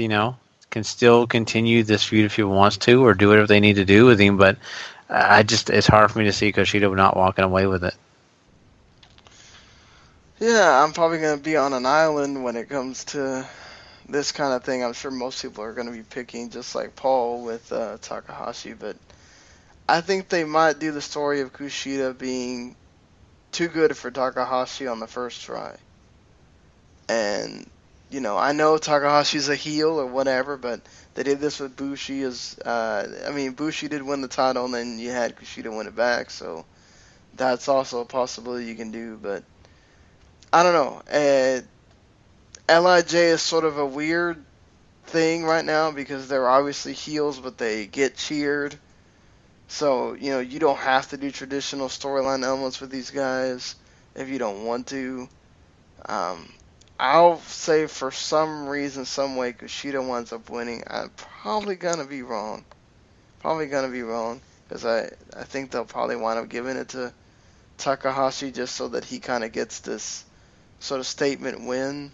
can still continue this feud if he wants to, or do whatever they need to do with him. But it's hard for me to see Kushida not walking away with it. Yeah, I'm probably going to be on an island when it comes to this kind of thing. I'm sure most people are going to be picking, just like Paul with Takahashi, but I think they might do the story of Kushida being too good for Takahashi on the first try. And, I know Takahashi's a heel or whatever, but they did this with Bushi. Bushi did win the title, and then you had Kushida win it back, so that's also a possibility you can do, but I don't know. LIJ is sort of a weird thing right now because they're obviously heels, but they get cheered. So, you don't have to do traditional storyline elements with these guys if you don't want to. I'll say for some reason, some way, Kushida winds up winning. I'm probably going to be wrong. Because I think they'll probably wind up giving it to Takahashi just so that he kind of gets this sort of statement win.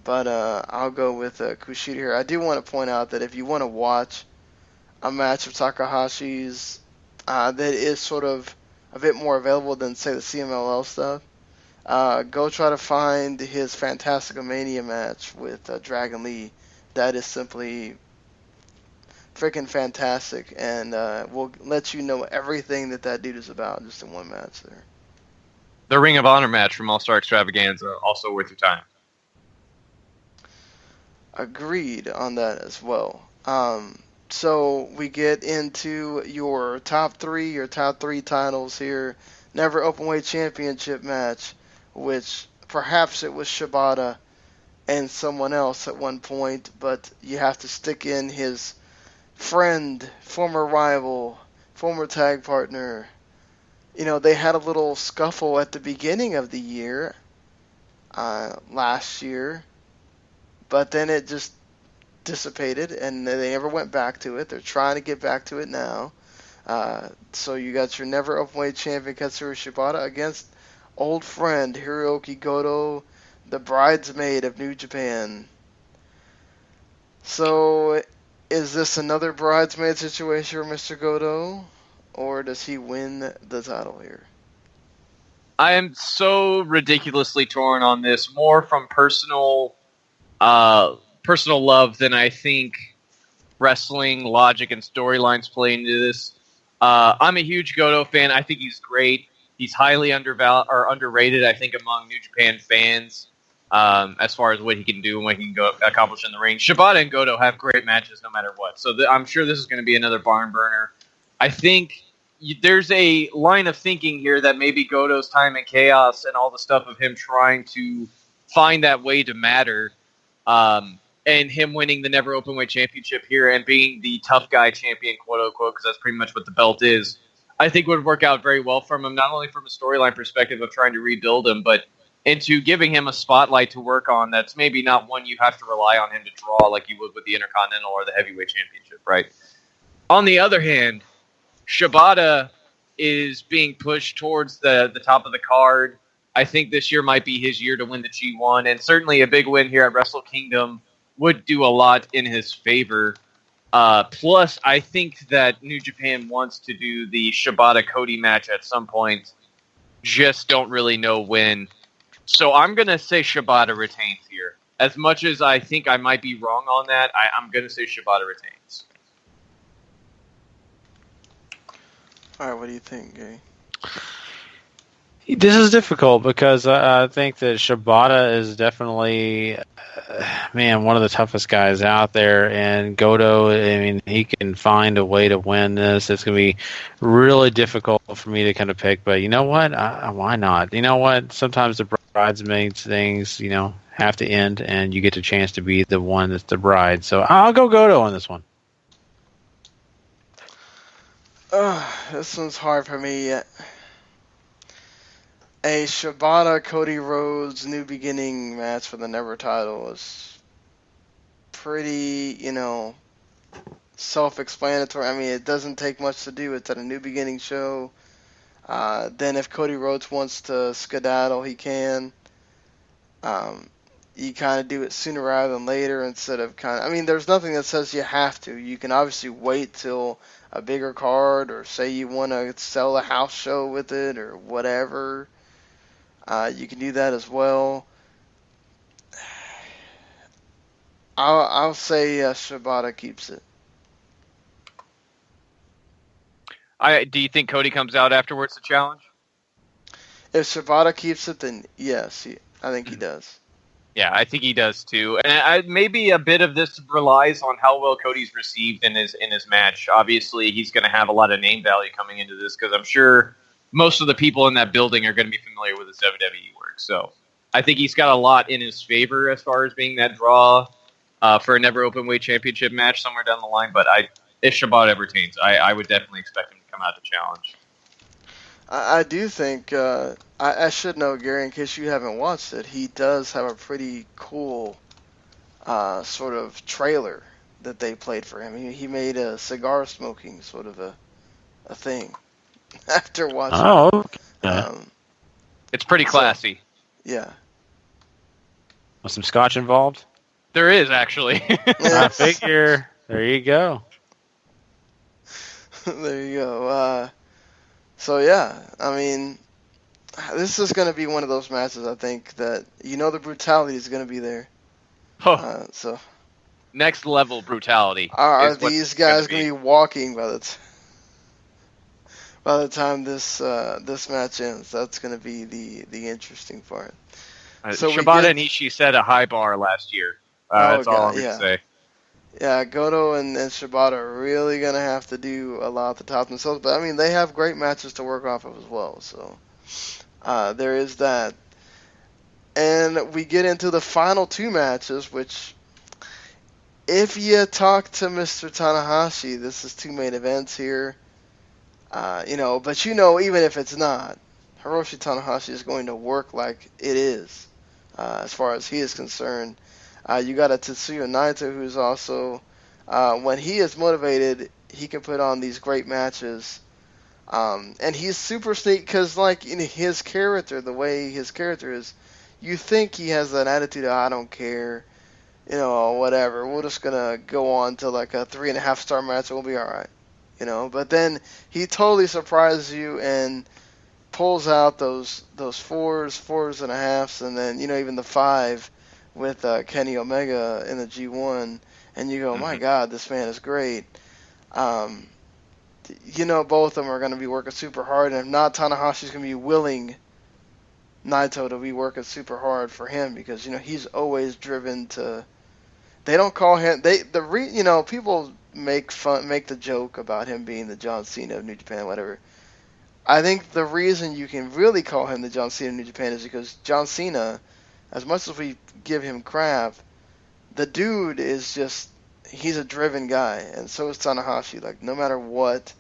But I'll go with Kushida here. I do want to point out that if you want to watch a match of Takahashi's that is sort of a bit more available than, say, the CMLL stuff, go try to find his Fantasticomania match with Dragon Lee. That is simply freaking fantastic, and we'll let you know everything that dude is about just in one match there. The Ring of Honor match from All-Star Extravaganza, also worth your time. Agreed on that as well. So we get into your top three titles here. Never Openweight Championship match, which perhaps it was Shibata and someone else at one point, but you have to stick in his friend, former rival, former tag partner. They had a little scuffle at the beginning of the year, last year, but then it just dissipated, and they never went back to it. They're trying to get back to it now. So you got your never Openweight champion Katsura Shibata against old friend Hiroki Goto, the bridesmaid of New Japan. So is this another bridesmaid situation for Mr. Goto, or does he win the title here? I am so ridiculously torn on this, more from personal love than I think wrestling logic and storylines play into this. I'm a huge Goto fan. I think he's great. He's highly underrated, I think, among New Japan fans, as far as what he can do and what he can accomplish in the ring. Shibata and Goto have great matches no matter what, so I'm sure this is going to be another barn burner. I think there's a line of thinking here that maybe Goto's time in chaos and all the stuff of him trying to find that way to matter, and him winning the Never Openweight Championship here and being the tough guy champion, quote unquote, because that's pretty much what the belt is, I think would work out very well for him, not only from a storyline perspective of trying to rebuild him, but into giving him a spotlight to work on that's maybe not one you have to rely on him to draw like you would with the Intercontinental or the Heavyweight Championship, right? On the other hand, Shibata is being pushed towards the top of the card. I think this year might be his year to win the G1, and certainly a big win here at Wrestle Kingdom would do a lot in his favor. Plus, I think that New Japan wants to do the Shibata-Cody match at some point. just don't really know when. So I'm going to say Shibata retains here. As much as I think I might be wrong on that, I'm going to say Shibata retains. All right, what do you think, Gary? This is difficult because I think that Shibata is definitely, one of the toughest guys out there. And Goto, I mean, he can find a way to win this. It's going to be really difficult for me to kind of pick. But you know what? Why not? You know what? Sometimes the bridesmaids things, have to end, and you get a chance to be the one that's the bride. So I'll go Goto on this one. This one's hard for me yet. A Shibata Cody Rhodes New Beginning match for the Never title is pretty, self-explanatory. I mean, it doesn't take much to do. It's at a New Beginning show. Then if Cody Rhodes wants to skedaddle, he can. You kind of do it sooner rather than later instead of there's nothing that says you have to. You can obviously wait till a bigger card, or say you want to sell a house show with it or whatever. You can do that as well. I'll say Shibata keeps it. Do you think Cody comes out afterwards to challenge? If Shibata keeps it, then yes, I think he does. Yeah, I think he does too. And maybe a bit of this relies on how well Cody's received in his match. Obviously, he's going to have a lot of name value coming into this because I'm sure most of the people in that building are going to be familiar with his WWE work. So I think he's got a lot in his favor as far as being that draw for a Never Openweight Championship match somewhere down the line. But if Shibata retains, I would definitely expect him to come out to challenge. I do think, I should know, Gary, in case you haven't watched it, he does have a pretty cool sort of trailer that they played for him. He made a cigar smoking sort of a thing after watching it. Okay. It's pretty classy. Yeah. Was some scotch involved? There is, actually. I figure. There you go. There you go. So, yeah, this is going to be one of those matches, I think, that the brutality is going to be there. So next level brutality. Are these guys going to be walking by the time this match ends? That's going to be the interesting part. So Shibata and Ishii set a high bar last year. That's all I'm going to say. Yeah, Goto and Shibata are really going to have to do a lot to top themselves. But, they have great matches to work off of as well. So, there is that. And we get into the final two matches, which, if you talk to Mr. Tanahashi, this is two main events here. But even if it's not, Hiroshi Tanahashi is going to work like it is, as far as he is concerned. You got a Tetsuya Naito who's also, when he is motivated, he can put on these great matches. And he's super sneaky because, his character, the way his character is, you think he has that attitude of, I don't care, whatever. We're just going to go on to a 3.5-star match and we'll be all right. But then he totally surprises you and pulls out those 4s and a halves, and then, even the 5 with Kenny Omega in the G1, and you go, my God, this man is great. Both of them are going to be working super hard, and if not, Tanahashi's going to be willing Naito to be working super hard for him because, he's always driven to. They don't call him. People make the joke about him being the John Cena of New Japan, whatever. I think the reason you can really call him the John Cena of New Japan is because John Cena, as much as we give him crap, the dude is just, he's a driven guy, and so is Tanahashi. No matter what,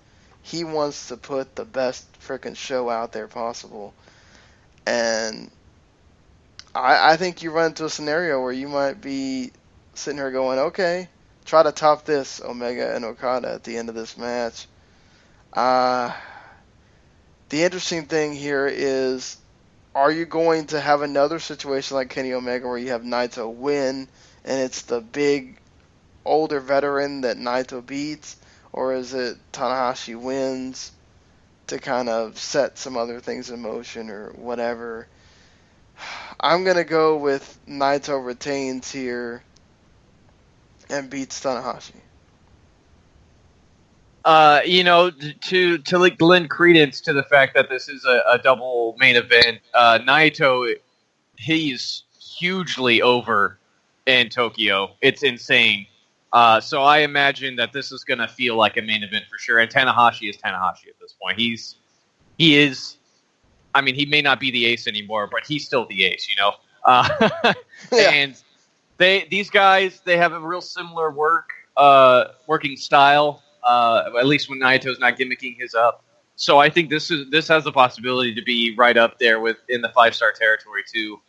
he wants to put the best freaking show out there possible. And I think you run into a scenario where you might be sitting here going, okay, try to top this, Omega and Okada, at the end of this match. The interesting thing here is, are you going to have another situation like Kenny Omega where you have Naito win and it's the big older veteran that Naito beats, or is it Tanahashi wins to kind of set some other things in motion or whatever. I'm going to go with Naito retains here and beats Tanahashi. To like lend credence to the fact that this is a double main event, Naito, he's hugely over in Tokyo. It's insane. So I imagine that this is going to feel like a main event for sure. And Tanahashi is Tanahashi at this point. He is. I mean, he may not be the ace anymore, but he's still the ace, Yeah. And these guys, they have a real similar working style. At least when Naito's not gimmicking his up. So I think this has the possibility to be right up there in the 5-star territory too.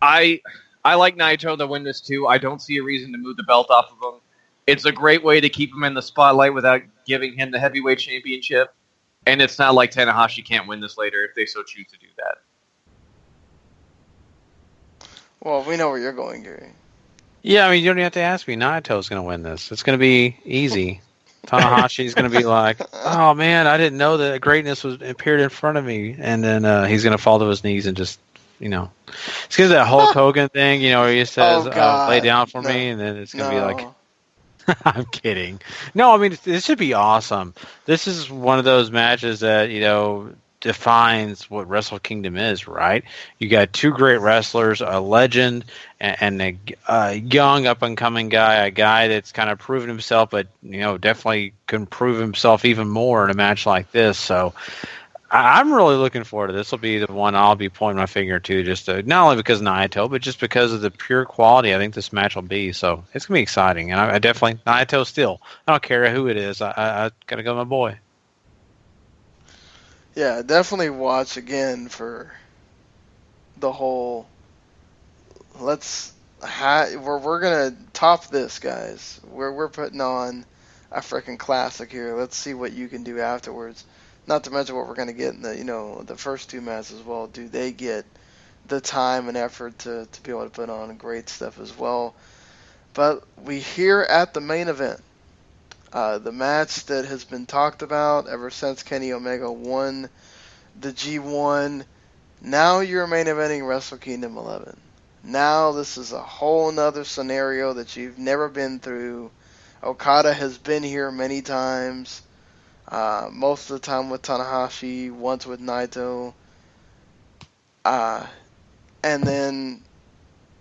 I like Naito to win this too. I don't see a reason to move the belt off of him. It's a great way to keep him in the spotlight without giving him the heavyweight championship. And it's not like Tanahashi can't win this later if they so choose to do that. Well, we know where you're going, Gary. Yeah, I mean, you don't even have to ask me. Naito's going to win this. It's going to be easy. Tanahashi's going to be like, oh, man, I didn't know that greatness appeared in front of me. And then he's going to fall to his knees and just, it's going to be that Hulk Hogan thing, where he says, lay down for me. And then it's going to be like, I'm kidding. No, I mean, this should be awesome. This is one of those matches that, defines what Wrestle Kingdom is, right? You got two great wrestlers, a legend and a young up-and-coming guy, a guy that's kind of proven himself, but, definitely can prove himself even more in a match like this. So I'm really looking forward to this. This will be the one I'll be pointing my finger to, not only because of Naito, but just because of the pure quality I think this match will be. So it's going to be exciting. And I definitely, Naito still. I don't care who it is. I got to go with my boy. Yeah, definitely watch again for the whole. We're gonna top this, guys. We're putting on a freaking classic here. Let's see what you can do afterwards. Not to mention what we're gonna get in the first two matches as well. Do they get the time and effort to be able to put on great stuff as well? But we here at the main event. The match that has been talked about ever since Kenny Omega won the G1. Now you're main eventing Wrestle Kingdom 11. Now this is a whole nother scenario that you've never been through. Okada has been here many times. Most of the time with Tanahashi, once with Naito. And then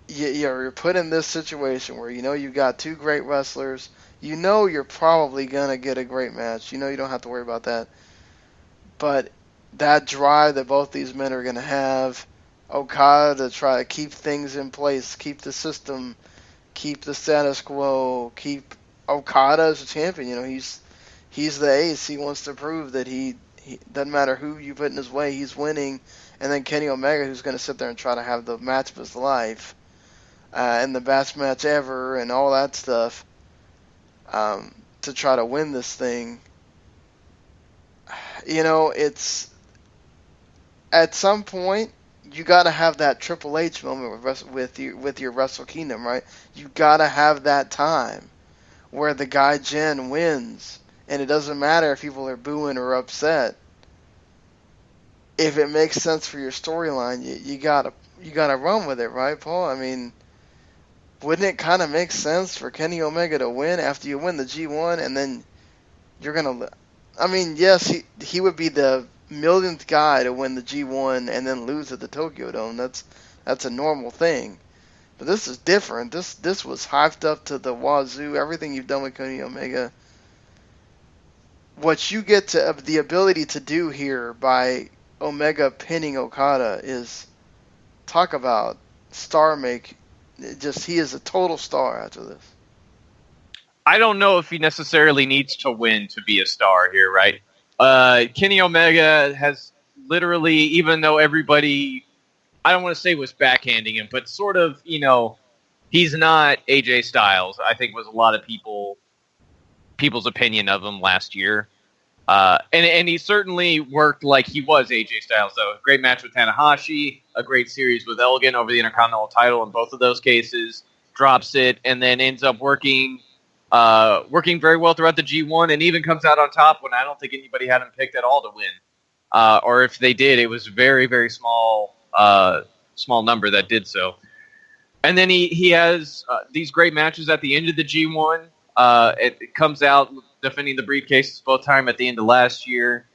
you're put in this situation where you've got two great wrestlers. You're probably going to get a great match. You don't have to worry about that. But that drive that both these men are going to have, Okada to try to keep things in place, keep the system, keep the status quo, keep Okada as a champion. He's the ace. He wants to prove that he doesn't matter who you put in his way, he's winning. And then Kenny Omega, who's going to sit there and try to have the match of his life, and the best match ever, and all that stuff. To try to win this thing, it's at some point you got to have that Triple H moment with your Wrestle Kingdom, right? You got to have that time where the guy Jen wins, and it doesn't matter if people are booing or upset. If it makes sense for your storyline, you gotta run with it, right, Paul? I mean, wouldn't it kind of make sense for Kenny Omega to win after you win the G1, and then you're gonna? I mean, yes, he would be the millionth guy to win the G1 and then lose at the Tokyo Dome. That's a normal thing, but this is different. This was hyped up to the wazoo. Everything you've done with Kenny Omega, what you get to the ability to do here by Omega pinning Okada is talk about star make. He is a total star after this. I don't know if he necessarily needs to win to be a star here, right? Kenny Omega has literally, even though everybody, I don't want to say was backhanding him, but sort of, he's not AJ Styles, I think was a lot of people's opinion of him last year. And he certainly worked like he was AJ Styles, though. A great match with Tanahashi, a great series with Elgin over the Intercontinental title in both of those cases, drops it, and then ends up working working very well throughout the G1, and even comes out on top when I don't think anybody had him picked at all to win. Or if they did, it was very, very small number that did so. And then he has these great matches at the end of the G1. It comes out defending the briefcases both time at the end of last year.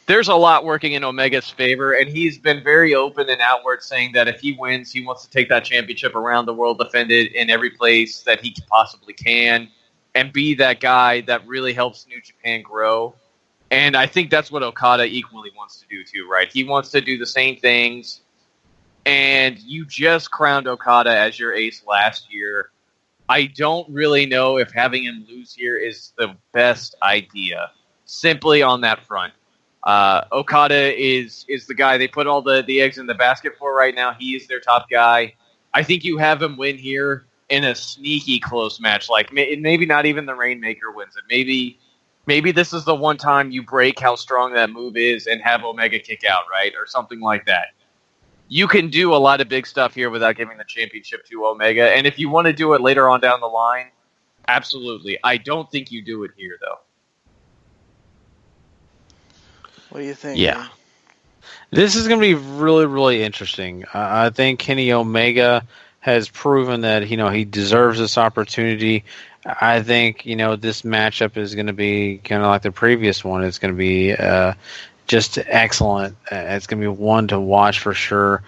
There's a lot working in Omega's favor, and he's been very open and outward saying that if he wins, he wants to take that championship around the world, defend it in every place that he possibly can, and be that guy that really helps New Japan grow. And I think that's what Okada equally wants to do too, right? He wants to do the same things, and you just crowned Okada as your ace last year. I don't really know if having him lose here is the best idea, simply on that front. Okada is the guy they put all the eggs in the basket for right now. He is their top guy. I think you have him win here in a sneaky close match. Like maybe not even the Rainmaker wins it. Maybe this is the one time you break how strong that move is and have Omega kick out, right? Or something like that. You can do a lot of big stuff here without giving the championship to Omega. And if you want to do it later on down the line, absolutely. I don't think you do it here, though. What do you think? Yeah. Man? This is going to be really, really interesting. I think Kenny Omega has proven that, he deserves this opportunity. I think, this matchup is going to be kind of like the previous one. It's going to be just excellent. It's going to be one to watch for sure.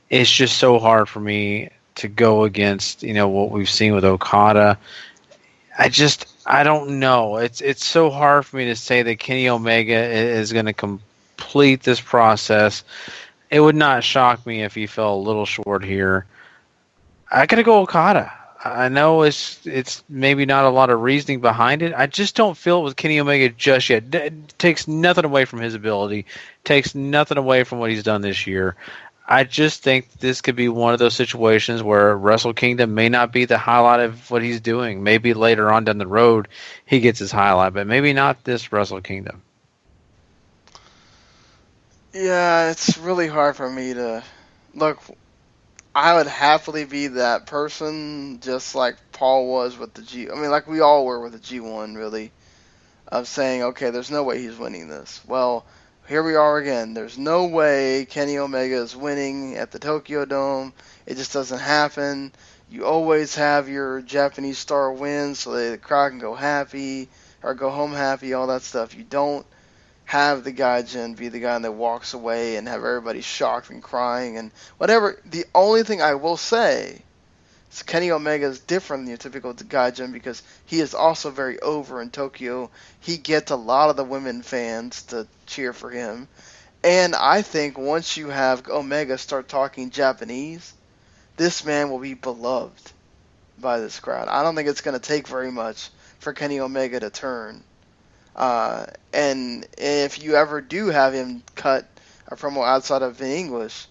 It's just so hard for me to go against, what we've seen with Okada. I don't know. It's so hard for me to say that Kenny Omega is going to complete this process. It would not shock me if he fell a little short here. I got to go Okada. I know it's maybe not a lot of reasoning behind it. I just don't feel it with Kenny Omega just yet. It takes nothing away from his ability. Takes nothing away from what he's done this year. I just think this could be one of those situations where Wrestle Kingdom may not be the highlight of what he's doing. Maybe later on down the road he gets his highlight, but maybe not this Wrestle Kingdom. Yeah, it's really hard for me to look. I would happily be that person, just like Paul was with the G. I mean, like we all were with the G1, really, of saying, okay, there's no way he's winning this. Well, here we are again. There's no way Kenny Omega is winning at the Tokyo Dome. It just doesn't happen. You always have your Japanese star win so the crowd can go happy or go home happy, all that stuff. You don't have the Gaijin be the guy that walks away and have everybody shocked and crying and whatever. The only thing I will say is Kenny Omega is different than your typical Gaijin because he is also very over in Tokyo. He gets a lot of the women fans to cheer for him. And I think once you have Omega start talking Japanese, this man will be beloved by this crowd. I don't think it's going to take very much for Kenny Omega to turn. And if you ever do have him cut a promo outside of English,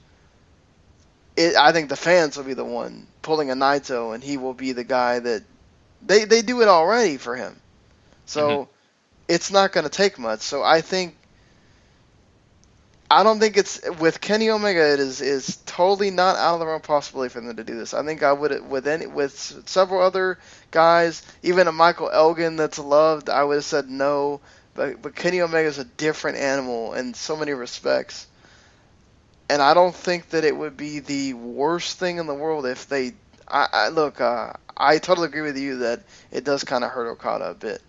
I think the fans will be the one pulling a Naito, and he will be the guy that they do it already for him. So it's not going to take much. So I don't think it's with Kenny Omega. It is totally not out of the realm of possibility for them to do this. I think I would with several other guys, even a Michael Elgin that's loved, I would have said no. But Kenny Omega is a different animal in so many respects, and I don't think that it would be the worst thing in the world if they. I totally agree with you that it does kind of hurt Okada a bit,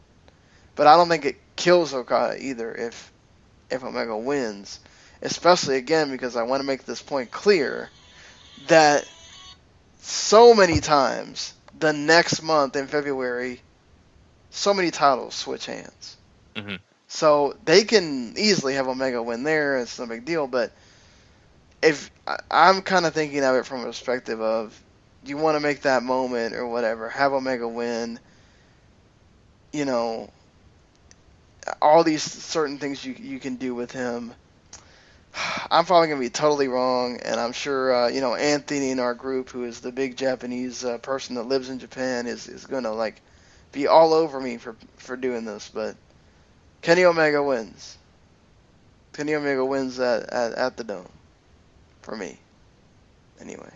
but I don't think it kills Okada either if Omega wins. Especially, again, because I want to make this point clear that so many times the next month in February, so many titles switch hands. Mm-hmm. So they can easily have Omega win there. It's no big deal. But if I'm kind of thinking of it from a perspective of you want to make that moment or whatever, have Omega win, all these certain things you can do with him. I'm probably going to be totally wrong, and I'm sure, Anthony in our group, who is the big Japanese person that lives in Japan, is going to, be all over me for doing this, but Kenny Omega wins. Kenny Omega wins at the Dome, for me, anyway.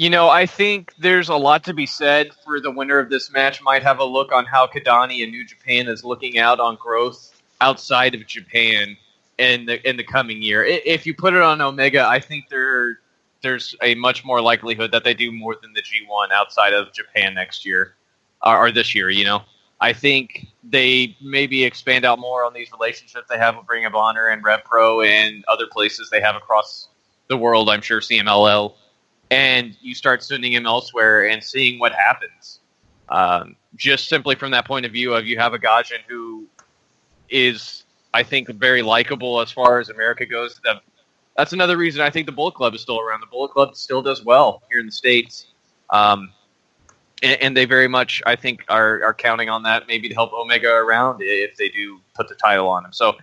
I think there's a lot to be said for the winner of this match might have a look on how Kadani and New Japan is looking out on growth outside of Japan in the coming year. If you put it on Omega, I think there's a much more likelihood that they do more than the G1 outside of Japan next year or this year. I think they maybe expand out more on these relationships they have with Ring of Honor and Rev Pro and other places they have across the world. I'm sure CMLL. And you start sending him elsewhere and seeing what happens. Just simply from that point of view of you have a Gaijin who is, I think, very likable as far as America goes. That's another reason I think the Bullet Club is still around. The Bullet Club still does well here in the States. And they very much, I think, are counting on that maybe to help Omega around if they do put the title on him. So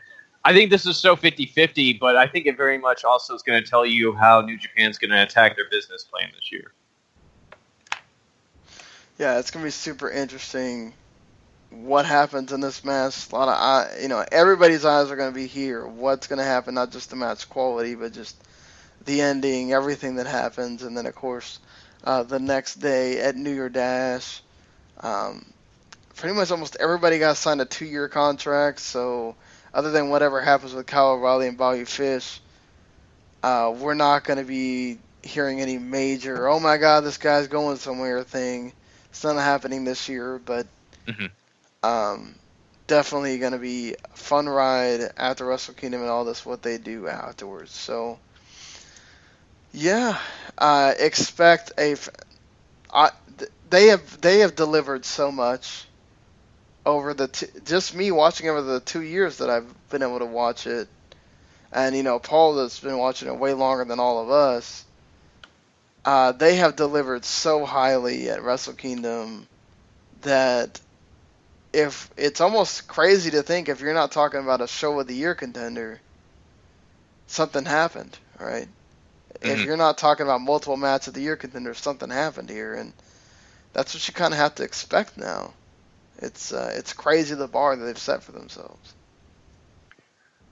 I think this is so 50-50, but I think it very much also is going to tell you how New Japan's going to attack their business plan this year. Yeah, it's going to be super interesting what happens in this match. A lot of everybody's eyes are going to be here. What's going to happen, not just the match quality, but just the ending, everything that happens. And then, of course, the next day at New Year Dash, pretty much almost everybody got signed a 2-year contract, so other than whatever happens with Kyle O'Reilly and Bobby Fish, we're not going to be hearing any major, oh my god, this guy's going somewhere thing. It's not happening this year, but definitely going to be a fun ride after Wrestle Kingdom and all this, what they do afterwards. So, yeah, expect they have delivered so much. Over just me watching over the 2 years that I've been able to watch it, and Paul has been watching it way longer than all of us. They have delivered so highly at Wrestle Kingdom that if it's almost crazy to think if you're not talking about a show of the year contender, something happened, right? If you're not talking about multiple match of the year contenders, something happened here, and that's what you kind of have to expect now. It's crazy the bar that they've set for themselves.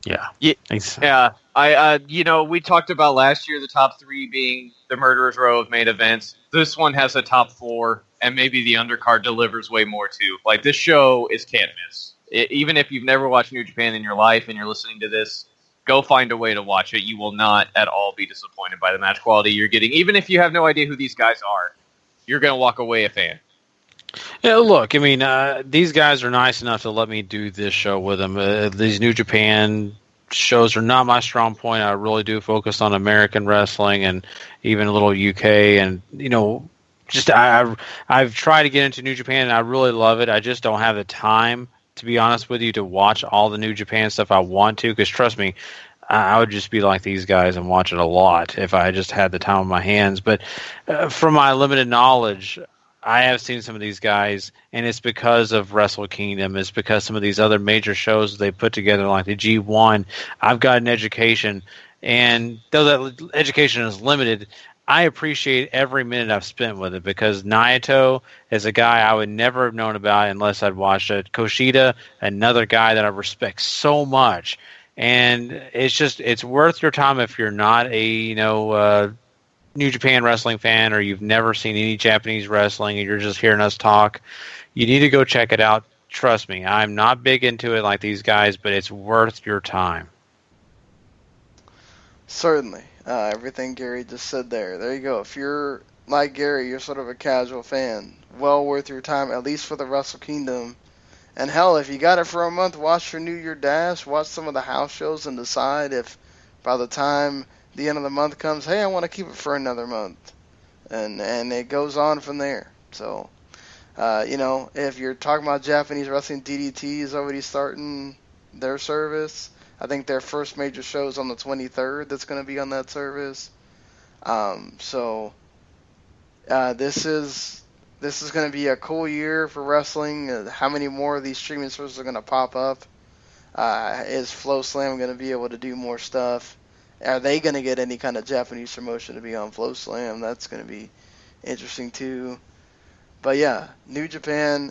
Yeah. We talked about last year the top 3 being the Murderer's Row of main events. This one has a top 4, and maybe the undercard delivers way more too. Like, this show is can't miss. Even if you've never watched New Japan in your life and you're listening to this, go find a way to watch it. You will not at all be disappointed by the match quality you're getting. Even if you have no idea who these guys are, you're going to walk away a fan. Yeah, look, I mean, these guys are nice enough to let me do this show with them. These New Japan shows are not my strong point. I really do focus on American wrestling and even a little UK. And, just I've tried to get into New Japan, and I really love it. I just don't have the time, to be honest with you, to watch all the New Japan stuff I want to. Because, trust me, I would just be like these guys and watch it a lot if I just had the time on my hands. But from my limited knowledge, I have seen some of these guys, and it's because of Wrestle Kingdom. It's because some of these other major shows they put together, like the G1. I've got an education, and though that education is limited, I appreciate every minute I've spent with it, because Naito is a guy I would never have known about unless I'd watched it. Kushida, another guy that I respect so much. And it's worth your time if you're not a, New Japan wrestling fan, or you've never seen any Japanese wrestling and you're just hearing us talk. You need to go check it out. Trust me, I'm not big into it like these guys, but it's worth your time. Certainly. Everything Gary just said there you go. If you're like Gary, you're sort of a casual fan, well worth your time, at least for the Wrestle Kingdom. And hell, if you got it for a month, watch your New Year Dash, watch some of the house shows, and decide if by the time the end of the month comes, hey, I want to keep it for another month, and it goes on from there. So, if you're talking about Japanese wrestling, DDT is already starting their service. I think their first major show is on the 23rd. That's going to be on that service. This is going to be a cool year for wrestling. How many more of these streaming services are going to pop up? Is Flow Slam going to be able to do more stuff? Are they going to get any kind of Japanese promotion to be on Flow Slam? That's going to be interesting too. But yeah, New Japan,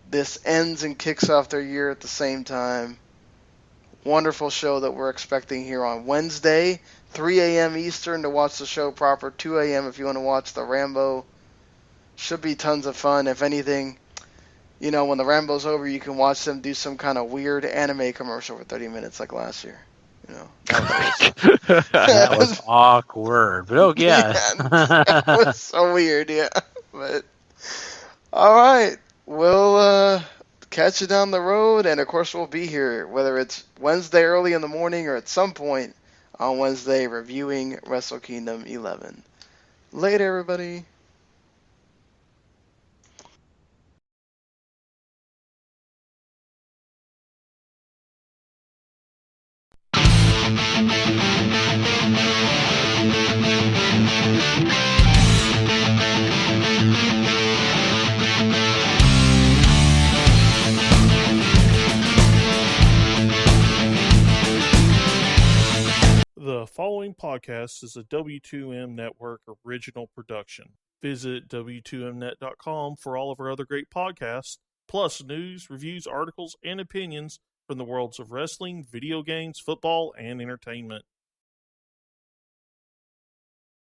this ends and kicks off their year at the same time. wonderful show that we're expecting here on Wednesday, 3 a.m. Eastern to watch the show proper, 2 a.m. if you want to watch the Rambo. Should be tons of fun. If anything, when the Rambo's over, you can watch them do some kind of weird anime commercial for 30 minutes like last year. That was awkward. But yeah. That was so weird, yeah. But all right, we'll catch you down the road, and of course we'll be here, whether it's Wednesday early in the morning or at some point on Wednesday, reviewing Wrestle Kingdom 11. Later, everybody. The following podcast is a W2M Network original production. Visit W2Mnet.com for all of our other great podcasts, plus news, reviews, articles, and opinions from the worlds of wrestling, video games, football, and entertainment.